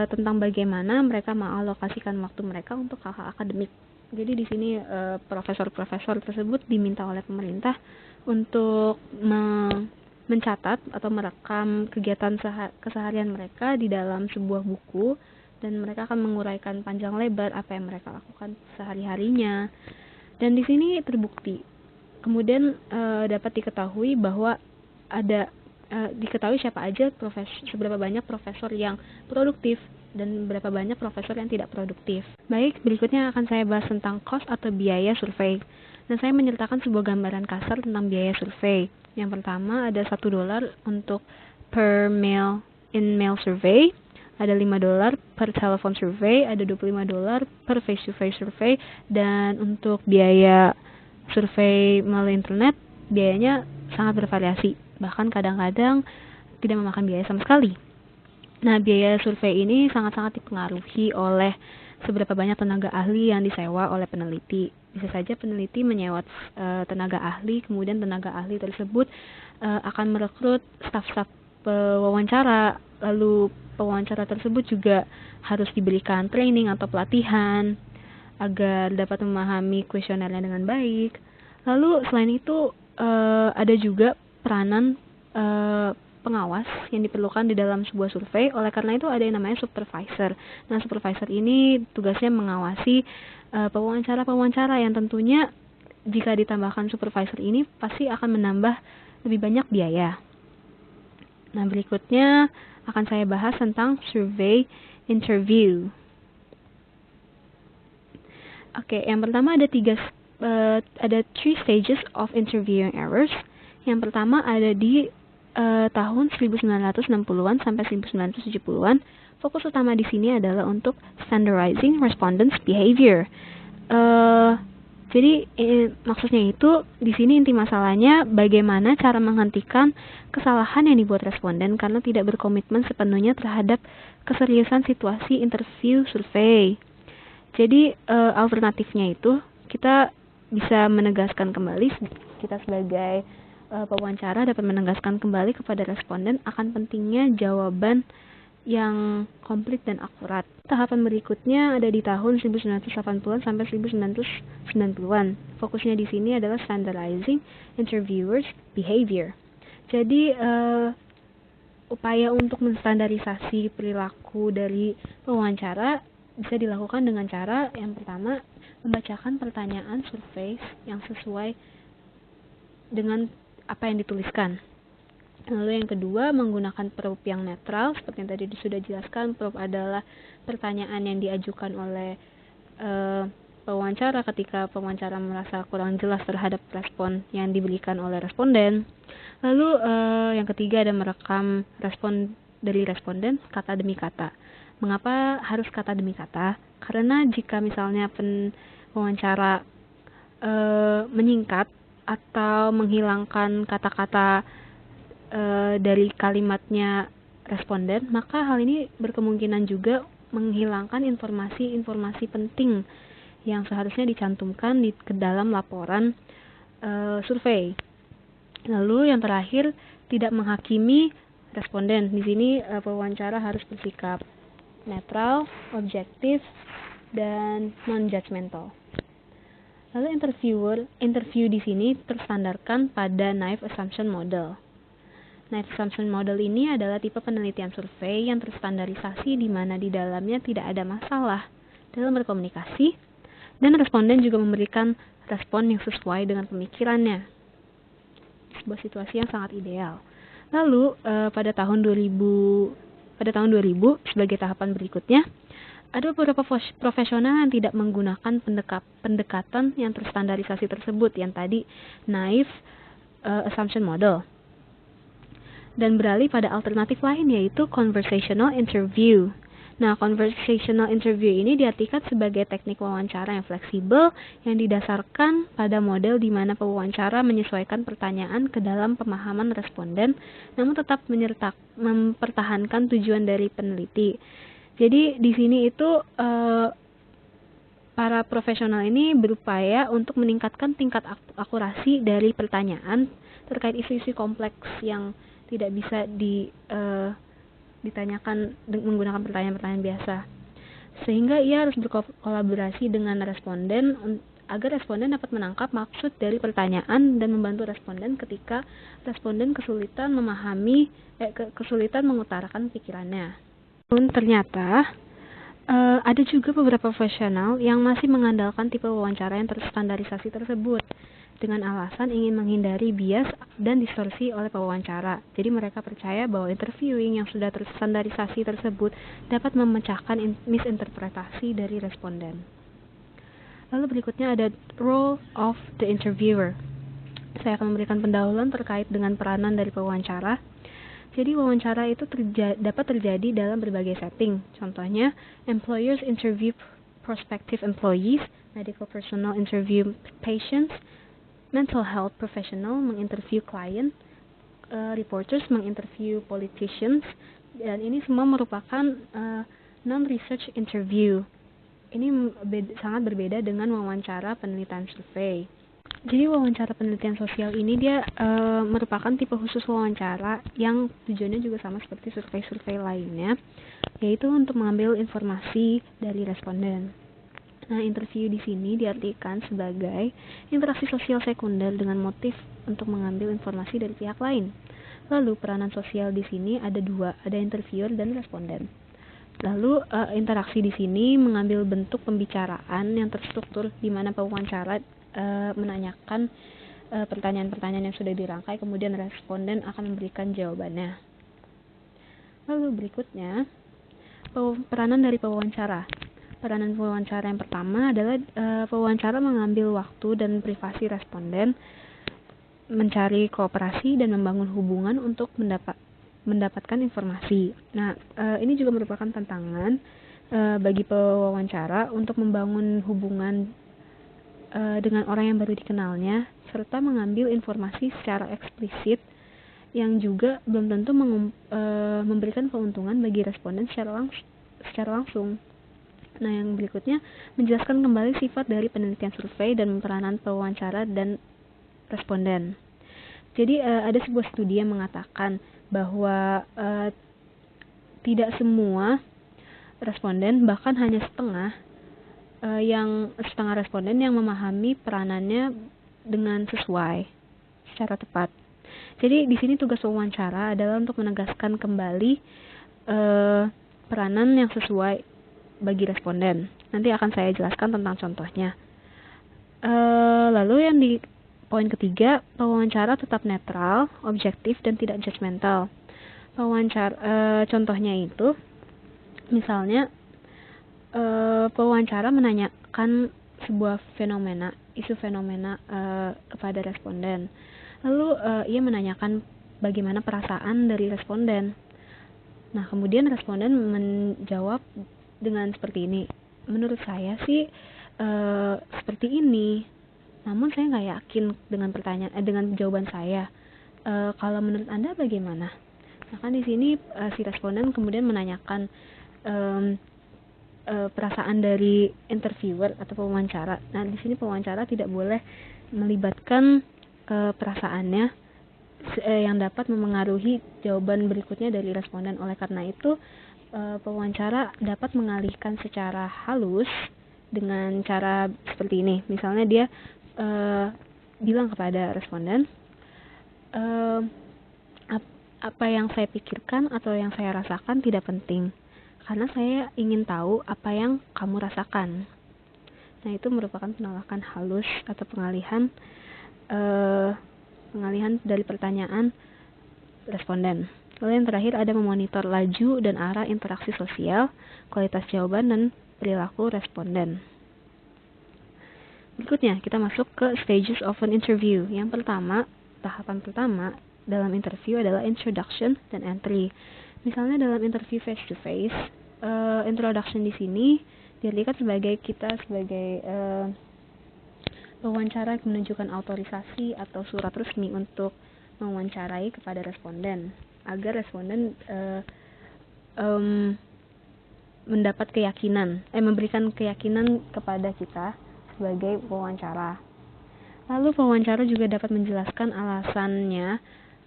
tentang bagaimana mereka mengalokasikan waktu mereka untuk hal-hal akademik. Jadi di sini profesor-profesor tersebut diminta oleh pemerintah untuk mencatat atau merekam kegiatan keseharian mereka di dalam sebuah buku, dan mereka akan menguraikan panjang lebar apa yang mereka lakukan sehari-harinya. Dan di sini terbukti. Kemudian dapat diketahui bahwa diketahui siapa aja seberapa banyak profesor yang produktif dan berapa banyak profesor yang tidak produktif. Baik, berikutnya akan saya bahas tentang cost atau biaya survei. Dan saya menyertakan sebuah gambaran kasar tentang biaya survei. Yang pertama ada $1 untuk per mail survey, ada $5 per telepon survey, ada $25 per face-to-face survey, dan untuk biaya survei melalui internet, biayanya sangat bervariasi. Bahkan kadang-kadang tidak memakan biaya sama sekali. Nah, biaya survei ini sangat-sangat dipengaruhi oleh seberapa banyak tenaga ahli yang disewa oleh peneliti. Bisa saja peneliti menyewa tenaga ahli, kemudian tenaga ahli tersebut akan merekrut staf-staf pewawancara, lalu pewawancara tersebut juga harus diberikan training atau pelatihan agar dapat memahami kuesionernya dengan baik. Lalu selain itu ada juga peranan pengawas yang diperlukan di dalam sebuah survei. Oleh karena itu ada yang namanya supervisor. Nah, supervisor ini tugasnya mengawasi pewawancara yang tentunya jika ditambahkan supervisor ini pasti akan menambah lebih banyak biaya. Nah, berikutnya akan saya bahas tentang survey interview. Oke, yang pertama ada 3 stages of interviewing errors. Yang pertama ada di tahun 1960-an sampai 1970-an. Fokus utama di sini adalah untuk standardizing respondents' behavior. Jadi maksudnya itu di sini inti masalahnya bagaimana cara menghentikan kesalahan yang dibuat responden karena tidak berkomitmen sepenuhnya terhadap keseriusan situasi interview survei. Jadi alternatifnya itu kita bisa menegaskan kembali, kita sebagai pewawancara dapat menegaskan kembali kepada responden akan pentingnya jawaban yang komplit dan akurat. Tahapan berikutnya ada di tahun 1980-an sampai 1990-an. Fokusnya di sini adalah standardizing interviewers behavior. Jadi upaya untuk menstandarisasi perilaku dari pewawancara bisa dilakukan dengan cara yang pertama, membacakan pertanyaan survei yang sesuai dengan apa yang dituliskan. Lalu yang kedua, menggunakan prompt yang netral. Seperti yang tadi sudah dijelaskan, prompt adalah pertanyaan yang diajukan oleh pewawancara ketika pewawancara merasa kurang jelas terhadap respon yang diberikan oleh responden. Lalu yang ketiga ada merekam respon dari responden kata demi kata. Mengapa harus kata demi kata? Karena jika misalnya pewawancara menyingkat atau menghilangkan kata-kata dari kalimatnya responden, maka hal ini berkemungkinan juga menghilangkan informasi-informasi penting yang seharusnya dicantumkan ke dalam laporan survei. Lalu yang terakhir, tidak menghakimi responden. Di sini pewawancara harus bersikap netral, objektif, dan non-judgmental. Lalu interview di sini terstandarkan pada Naive Assumption Model. Naive Assumption Model ini adalah tipe penelitian survei yang terstandarisasi di mana di dalamnya tidak ada masalah dalam berkomunikasi dan responden juga memberikan respon yang sesuai dengan pemikirannya. Sebuah situasi yang sangat ideal. Lalu pada tahun 2000 sebagai tahapan berikutnya ada beberapa profesional yang tidak menggunakan pendekatan yang terstandarisasi tersebut yang tadi Naive Assumption Model, dan beralih pada alternatif lain yaitu conversational interview. Nah, conversational interview ini diartikan sebagai teknik wawancara yang fleksibel yang didasarkan pada model di mana pewawancara menyesuaikan pertanyaan ke dalam pemahaman responden, namun tetap mempertahankan tujuan dari peneliti. Jadi di sini itu para profesional ini berupaya untuk meningkatkan tingkat akurasi dari pertanyaan terkait isu-isu kompleks yang tidak bisa ditanyakan menggunakan pertanyaan-pertanyaan biasa. Sehingga ia harus berkolaborasi dengan responden agar responden dapat menangkap maksud dari pertanyaan dan membantu responden ketika responden kesulitan kesulitan mengutarakan pikirannya. Ternyata ada juga beberapa profesional yang masih mengandalkan tipe wawancara yang terstandarisasi tersebut dengan alasan ingin menghindari bias dan distorsi oleh pewawancara. Jadi mereka percaya bahwa interviewing yang sudah terstandarisasi tersebut dapat memecahkan misinterpretasi dari responden. Lalu berikutnya ada role of the interviewer. Saya akan memberikan pendahuluan terkait dengan peranan dari pewawancara. Jadi wawancara itu dapat terjadi dalam berbagai setting. Contohnya, employers interview prospective employees, medical personnel interview patients, mental health professional menginterview klien, reporters menginterview politicians, dan ini semua merupakan non-research interview. Ini sangat berbeda dengan wawancara penelitian survei. Jadi wawancara penelitian sosial ini dia merupakan tipe khusus wawancara yang tujuannya juga sama seperti survei-survei lainnya, yaitu untuk mengambil informasi dari responden. Nah, interview di sini diartikan sebagai interaksi sosial sekunder dengan motif untuk mengambil informasi dari pihak lain. Lalu peranan sosial di sini ada dua, ada interviewer dan responden. Lalu interaksi di sini mengambil bentuk pembicaraan yang terstruktur di mana pewawancara menanyakan pertanyaan-pertanyaan yang sudah dirangkai, kemudian responden akan memberikan jawabannya. Lalu berikutnya peranan dari pewawancara. Peranan pewawancara yang pertama adalah pewawancara mengambil waktu dan privasi responden, mencari kooperasi dan membangun hubungan untuk mendapatkan informasi. Nah, ini juga merupakan tantangan bagi pewawancara untuk membangun hubungan dengan orang yang baru dikenalnya, serta mengambil informasi secara eksplisit yang juga belum tentu memberikan keuntungan bagi responden secara langsung. Nah, yang berikutnya menjelaskan kembali sifat dari penelitian survei dan peranan pewawancara dan responden. Jadi ada sebuah studi yang mengatakan bahwa tidak semua responden, bahkan hanya setengah responden yang memahami peranannya dengan sesuai secara tepat. Jadi di sini tugas wawancara adalah untuk menegaskan kembali peranan yang sesuai bagi responden. Nanti akan saya jelaskan tentang contohnya. Lalu yang di poin ketiga, pewawancara tetap netral, objektif, dan tidak judgmental. Contohnya itu, misalnya pewawancara menanyakan sebuah isu fenomena kepada responden. Lalu ia menanyakan bagaimana perasaan dari responden. Nah, kemudian responden menjawab dengan seperti ini. Menurut saya sih seperti ini. Namun saya nggak yakin dengan jawaban saya. Kalau menurut Anda bagaimana? Nah, kan di sini si responden kemudian menanyakan perasaan dari interviewer atau pewawancara. Nah, di sini pewawancara tidak boleh melibatkan perasaannya yang dapat memengaruhi jawaban berikutnya dari responden. Oleh karena itu, pewawancara dapat mengalihkan secara halus dengan cara seperti ini. Misalnya dia bilang kepada responden, apa yang saya pikirkan atau yang saya rasakan tidak penting, karena saya ingin tahu apa yang kamu rasakan. Nah, itu merupakan penolakan halus atau pengalihan dari pertanyaan responden. Lalu yang terakhir ada memonitor laju dan arah interaksi sosial, kualitas jawaban, dan perilaku responden. Berikutnya, kita masuk ke stages of an interview. Yang pertama, tahapan pertama dalam interview adalah introduction dan entry. Misalnya dalam interview face-to-face, introduction di sini diartikan sebagai pewawancara yang menunjukkan autorisasi atau surat resmi untuk mewawancarai kepada responden, agar responden memberikan keyakinan kepada kita sebagai pewawancara. Lalu pewawancara juga dapat menjelaskan alasannya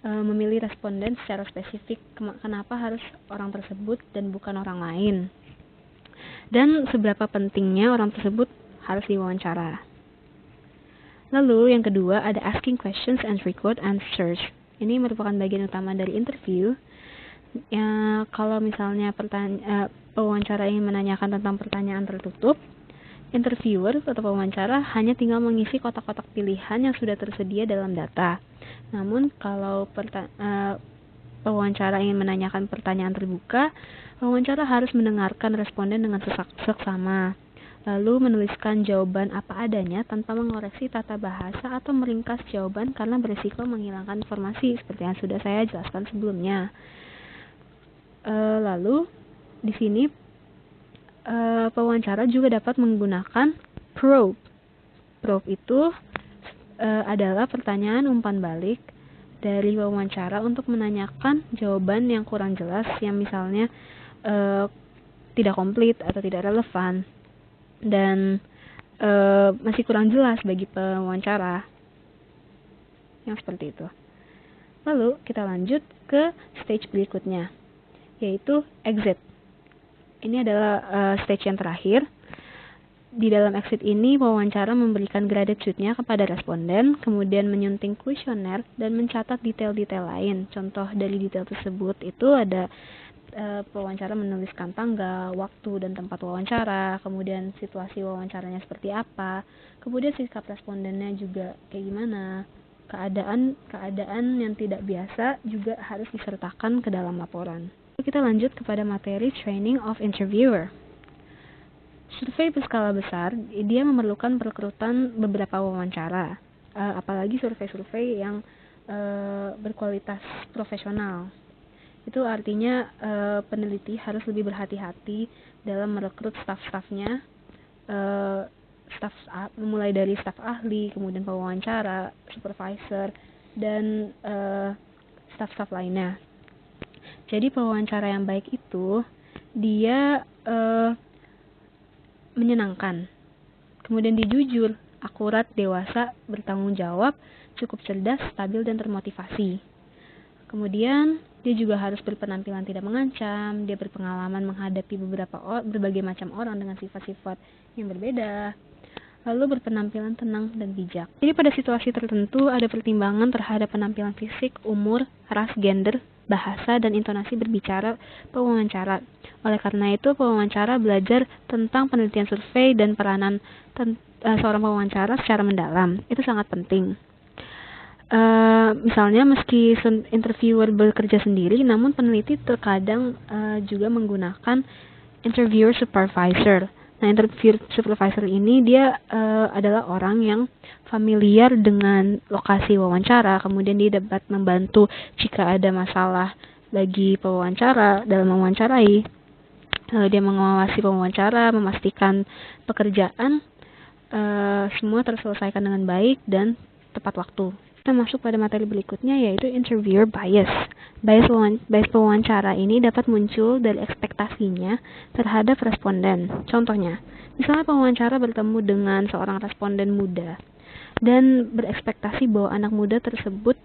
memilih responden secara spesifik, kenapa harus orang tersebut dan bukan orang lain, dan seberapa pentingnya orang tersebut harus diwawancara. Lalu yang kedua ada asking questions and record answers. Ini merupakan bagian utama dari interview. Kalau misalnya pewawancara ingin menanyakan tentang pertanyaan tertutup, interviewer atau pewawancara hanya tinggal mengisi kotak-kotak pilihan yang sudah tersedia dalam data. Namun kalau pewawancara ingin menanyakan pertanyaan terbuka, pewawancara harus mendengarkan responden dengan seksama, lalu menuliskan jawaban apa adanya tanpa mengoreksi tata bahasa atau meringkas jawaban karena berisiko menghilangkan informasi seperti yang sudah saya jelaskan sebelumnya. Lalu di sini pewawancara juga dapat menggunakan probe. Probe itu adalah pertanyaan umpan balik dari wawancara untuk menanyakan jawaban yang kurang jelas, yang misalnya tidak komplit atau tidak relevan dan masih kurang jelas bagi pewawancara, yang seperti itu. Lalu kita lanjut ke stage berikutnya, yaitu exit. Ini adalah stage yang terakhir. Di dalam exit ini, pewawancara memberikan gratitude-nya kepada responden, kemudian menyunting kuesioner dan mencatat detail-detail lain. Contoh dari detail tersebut itu ada pewawancara menuliskan tanggal, waktu, dan tempat wawancara, kemudian situasi wawancaranya seperti apa, kemudian sikap respondennya juga kayak gimana, keadaan yang tidak biasa juga harus disertakan ke dalam laporan. Kita lanjut kepada materi training of interviewer. Survei berskala besar, dia memerlukan perekrutan beberapa wawancara, apalagi survei-survei yang berkualitas profesional. Itu artinya peneliti harus lebih berhati-hati dalam merekrut staf-stafnya mulai dari staf ahli, kemudian pewawancara, supervisor, dan staf-staf lainnya. Jadi pewawancara yang baik itu dia menyenangkan, kemudian dia jujur, akurat, dewasa, bertanggung jawab, cukup cerdas, stabil, dan termotivasi. Kemudian dia juga harus berpenampilan tidak mengancam, dia berpengalaman menghadapi berbagai macam orang dengan sifat-sifat yang berbeda, lalu berpenampilan tenang dan bijak. Jadi pada situasi tertentu ada pertimbangan terhadap penampilan fisik, umur, ras, gender, bahasa, dan intonasi berbicara pewawancara. Oleh karena itu, pewawancara belajar tentang penelitian survei dan peranan seorang pewawancara secara mendalam. Itu sangat penting. Misalnya meski interviewer bekerja sendiri, namun peneliti terkadang juga menggunakan interviewer supervisor. Nah, interviewer supervisor ini dia adalah orang yang familiar dengan lokasi wawancara, kemudian dia dapat membantu jika ada masalah bagi pewawancara dalam mewawancarai. Dia mengawasi pewawancara, memastikan pekerjaan semua terselesaikan dengan baik dan tepat waktu. Kita masuk pada materi berikutnya, yaitu interviewer bias. Bias pewawancara ini dapat muncul dari ekspektasinya terhadap responden. Contohnya, misalnya pewawancara bertemu dengan seorang responden muda dan berekspektasi bahwa anak muda tersebut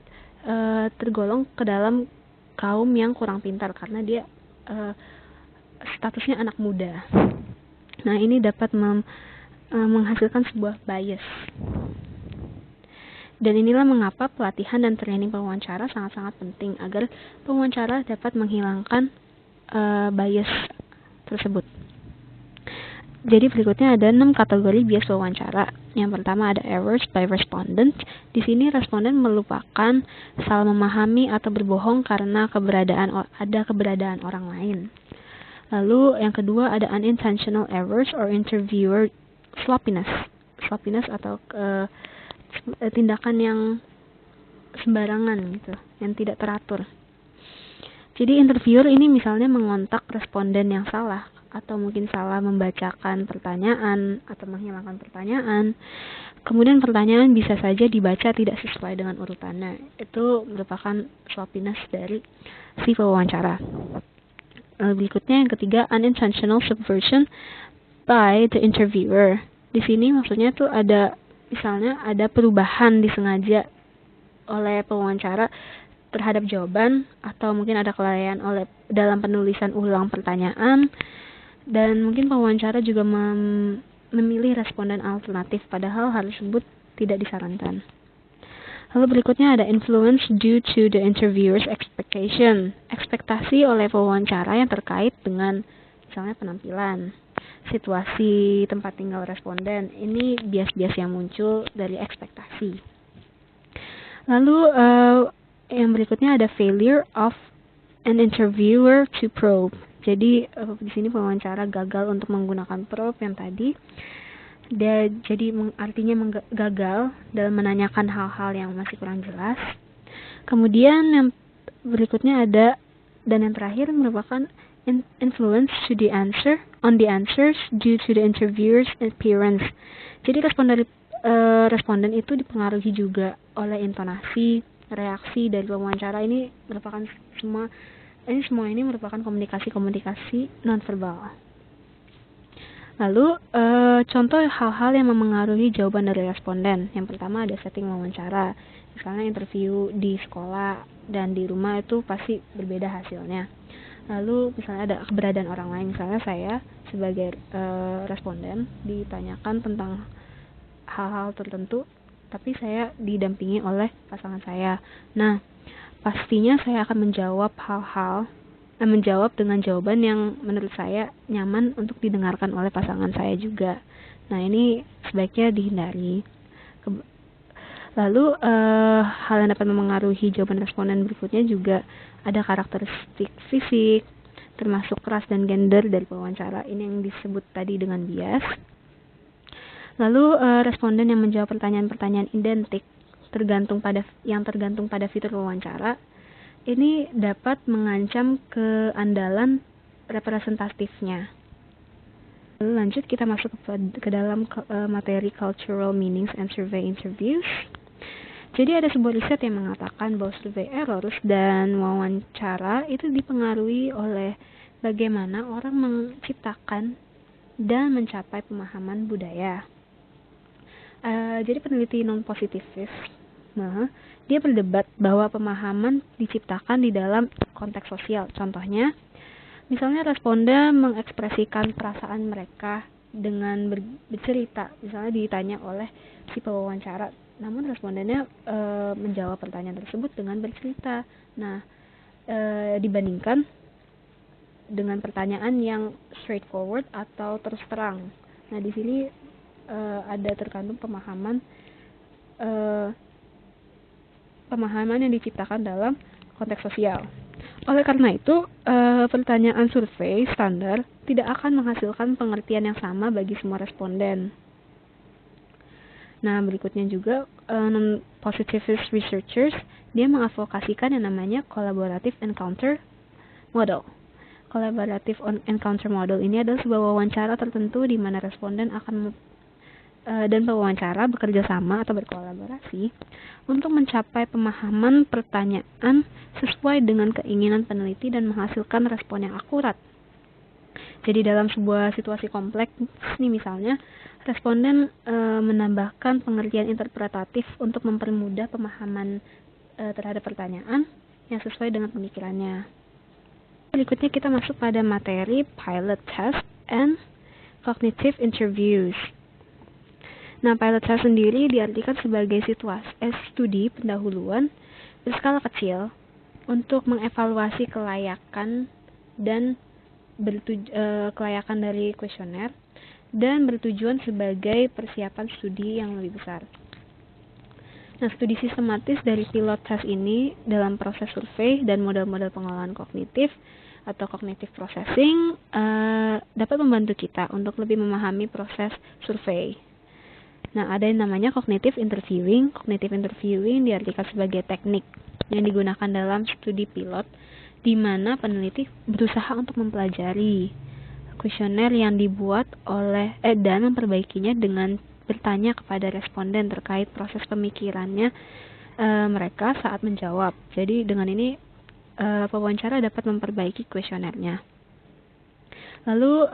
tergolong ke dalam kaum yang kurang pintar karena dia statusnya anak muda. Nah, ini dapat menghasilkan sebuah bias. Dan inilah mengapa pelatihan dan training pewawancara sangat-sangat penting agar pewawancara dapat menghilangkan bias tersebut. Jadi berikutnya ada 6 kategori bias wawancara. Yang pertama ada errors by respondent. Di sini responden melupakan, salah memahami, atau berbohong karena keberadaan orang lain. Lalu yang kedua ada unintentional errors or interviewer sloppiness. Sloppiness atau tindakan yang sembarangan gitu, yang tidak teratur. Jadi interviewer ini misalnya mengontak responden yang salah, atau mungkin salah membacakan pertanyaan atau menghilangkan pertanyaan. Kemudian pertanyaan bisa saja dibaca tidak sesuai dengan urutannya. Itu merupakan sloppiness dari si pewawancara. Berikutnya yang ketiga, unintentional subversion by the interviewer. Di sini maksudnya tuh misalnya ada perubahan disengaja oleh pewawancara terhadap jawaban, atau mungkin ada kelalaian dalam penulisan ulang pertanyaan, dan mungkin pewawancara juga memilih responden alternatif padahal hal tersebut tidak disarankan. Lalu berikutnya ada influence due to the interviewer's expectation. Ekspektasi oleh pewawancara yang terkait dengan misalnya penampilan, situasi tempat tinggal responden. Ini bias-bias yang muncul dari ekspektasi. Lalu yang berikutnya ada failure of an interviewer to probe. Jadi di sini pewawancara gagal untuk menggunakan probe yang tadi. Dia jadi artinya gagal dalam menanyakan hal-hal yang masih kurang jelas. Kemudian yang berikutnya ada, dan yang terakhir merupakan influence to the answers due to the interviewer's appearance. Jadi responden itu dipengaruhi juga oleh intonasi, reaksi dari pewawancara. Ini merupakan semua ini merupakan komunikasi nonverbal. Lalu contoh hal-hal yang memengaruhi jawaban dari responden. Yang pertama ada setting wawancara. Misalnya interview di sekolah dan di rumah itu pasti berbeda hasilnya. Lalu misalnya ada keberadaan orang lain. Misalnya saya sebagai responden ditanyakan tentang hal-hal tertentu, tapi saya didampingi oleh pasangan saya. Nah, pastinya saya akan menjawab dengan jawaban yang menurut saya nyaman untuk didengarkan oleh pasangan saya juga. Nah, ini sebaiknya dihindari. Lalu hal yang dapat memengaruhi jawaban responden berikutnya juga ada karakteristik fisik, termasuk ras dan gender dari pewawancara. Ini yang disebut tadi dengan bias. Lalu responden yang menjawab pertanyaan-pertanyaan identik tergantung pada fitur wawancara, ini dapat mengancam keandalan representatifnya. Lalu lanjut kita masuk ke dalam materi cultural meanings and survey interviews. Jadi ada sebuah riset yang mengatakan bahwa survei errors dan wawancara itu dipengaruhi oleh bagaimana orang menciptakan dan mencapai pemahaman budaya. Jadi peneliti non-positivisme dia berdebat bahwa pemahaman diciptakan di dalam konteks sosial. Contohnya, misalnya responden mengekspresikan perasaan mereka dengan bercerita, misalnya ditanya oleh si pewawancara, namun respondennya menjawab pertanyaan tersebut dengan bercerita. Nah, dibandingkan dengan pertanyaan yang straightforward atau terus terang. Nah, di sini ada terkandung pemahaman yang diciptakan dalam konteks sosial. Oleh karena itu, pertanyaan survei standar tidak akan menghasilkan pengertian yang sama bagi semua responden. Nah, berikutnya juga non-positivist researchers dia mengadvokasikan yang namanya collaborative encounter model. Collaborative encounter model ini adalah sebuah wawancara tertentu di mana responden akan dan pewawancara bekerja sama atau berkolaborasi untuk mencapai pemahaman pertanyaan sesuai dengan keinginan peneliti dan menghasilkan respon yang akurat. Jadi dalam sebuah situasi kompleks nih, misalnya responden menambahkan pengertian interpretatif untuk mempermudah pemahaman terhadap pertanyaan yang sesuai dengan pemikirannya. Berikutnya kita masuk pada materi pilot test and cognitive interviews. Nah, pilot test sendiri diartikan sebagai studi pendahuluan berskala kecil untuk mengevaluasi kelayakan dan kelayakan dari kuesioner dan bertujuan sebagai persiapan studi yang lebih besar. Nah, studi sistematis dari pilot test ini dalam proses survei dan model-model pengolahan kognitif atau cognitive processing dapat membantu kita untuk lebih memahami proses survei. Nah, ada yang namanya cognitive interviewing. Cognitive interviewing diartikan sebagai teknik yang digunakan dalam studi pilot di mana peneliti berusaha untuk mempelajari kuesioner yang dibuat oleh dan memperbaikinya dengan bertanya kepada responden terkait proses pemikirannya mereka saat menjawab. Jadi dengan ini pewawancara dapat memperbaiki kuesionernya. Lalu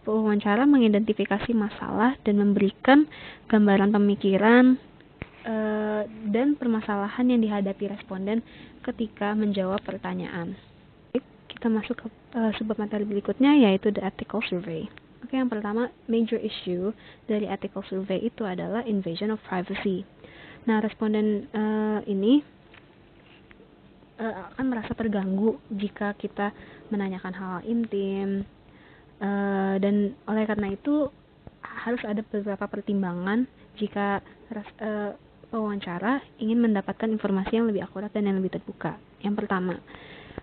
pewawancara mengidentifikasi masalah dan memberikan gambaran pemikiran dan permasalahan yang dihadapi responden ketika menjawab pertanyaan. Kita masuk ke subbab materi berikutnya, yaitu the ethical survey. Oke, yang pertama, major issue dari ethical survey itu adalah invasion of privacy. Nah, responden ini akan merasa terganggu jika kita menanyakan hal intim, dan oleh karena itu harus ada beberapa pertimbangan jika pewawancara ingin mendapatkan informasi yang lebih akurat dan yang lebih terbuka. Yang pertama,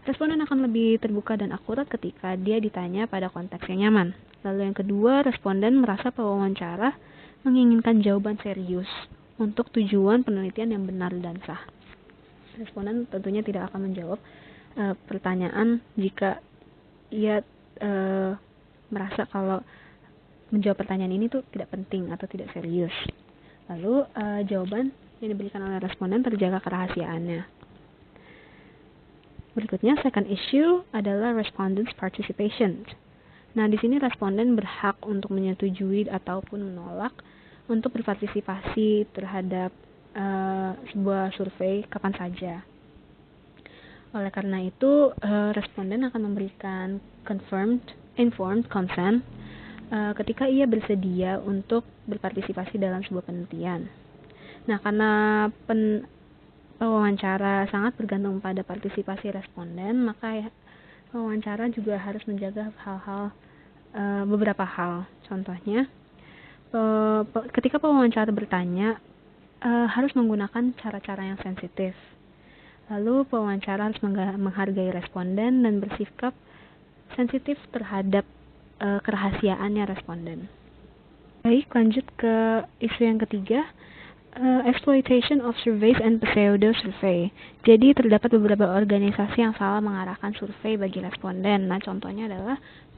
responden akan lebih terbuka dan akurat ketika dia ditanya pada konteks yang nyaman. Lalu yang kedua, responden merasa pewawancara menginginkan jawaban serius untuk tujuan penelitian yang benar dan sah. Responden tentunya tidak akan menjawab pertanyaan jika ia merasa kalau menjawab pertanyaan ini tuh tidak penting atau tidak serius. Lalu jawaban yang diberikan oleh responden terjaga kerahasiaannya. Berikutnya, second issue adalah respondents participation. Nah, di sini responden berhak untuk menyetujui ataupun menolak untuk berpartisipasi terhadap sebuah survei kapan saja. Oleh karena itu, responden akan memberikan informed consent ketika ia bersedia untuk berpartisipasi dalam sebuah penelitian. Nah, karena pewawancara sangat bergantung pada partisipasi responden, maka pewawancara juga harus menjaga beberapa hal. Contohnya, ketika pewawancara bertanya, harus menggunakan cara-cara yang sensitif. Lalu pewawancara harus menghargai responden dan bersikap sensitif terhadap kerahasiaannya responden. Baik, lanjut ke isu yang ketiga, exploitation of surveys and pseudo survey. Jadi terdapat beberapa organisasi yang salah mengarahkan survei bagi responden. Nah, contohnya adalah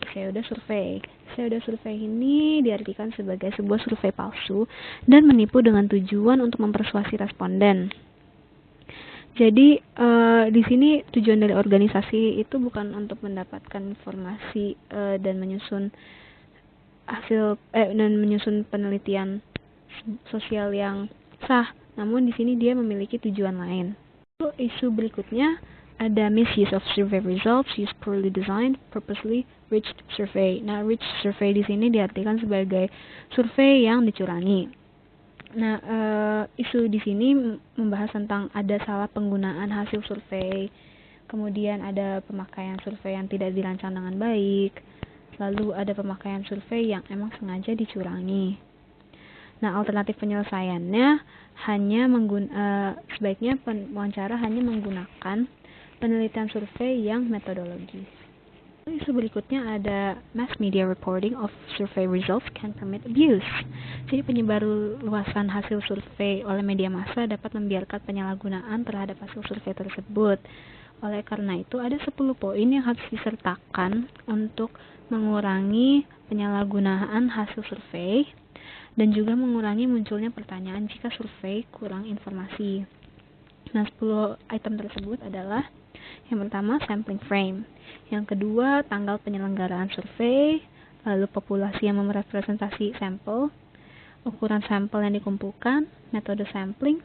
pseudo-survey. Pseudo-survey ini diartikan sebagai sebuah survei palsu dan menipu dengan tujuan untuk mempersuasi responden. Jadi di sini tujuan dari organisasi itu bukan untuk mendapatkan informasi dan menyusun penelitian sosial yang sah, namun di sini dia memiliki tujuan lain. Isu berikutnya ada misuse of survey results, use poorly designed, purposely rigged survey. Nah, rigged survey di sini diartikan sebagai survei yang dicurangi. Nah, isu di sini membahas tentang ada salah penggunaan hasil survei, kemudian ada pemakaian survei yang tidak dirancang dengan baik, lalu ada pemakaian survei yang emang sengaja dicurangi. Nah, alternatif penyelesaiannya sebaiknya wawancara hanya menggunakan penelitian survei yang metodologis. Isu berikutnya ada mass media reporting of survey results can permit abuse. Jadi penyebarluasan hasil survei oleh media massa dapat membiarkan penyalahgunaan terhadap hasil survei tersebut. Oleh karena itu ada 10 poin yang harus disertakan untuk mengurangi penyalahgunaan hasil survei dan juga mengurangi munculnya pertanyaan jika survei kurang informasi. Nah, 10 item tersebut adalah yang pertama, sampling frame. Yang kedua, tanggal penyelenggaraan survei, lalu populasi yang merepresentasi sampel, ukuran sampel yang dikumpulkan, metode sampling,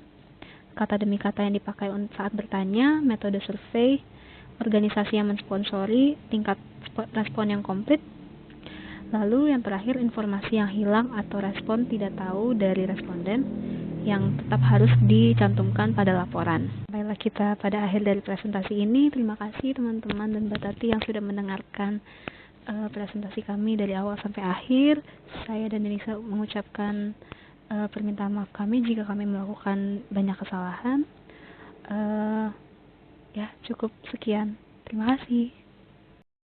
kata demi kata yang dipakai saat bertanya, metode survei, organisasi yang mensponsori, tingkat respon yang komplit, lalu yang terakhir, informasi yang hilang atau respon tidak tahu dari responden yang tetap harus dicantumkan pada laporan. Baiklah, kita pada akhir dari presentasi ini. Terima kasih teman-teman dan Mbak Tati yang sudah mendengarkan presentasi kami dari awal sampai akhir. Saya dan Denisa mengucapkan permintaan maaf kami jika kami melakukan banyak kesalahan. Ya, cukup sekian. Terima kasih.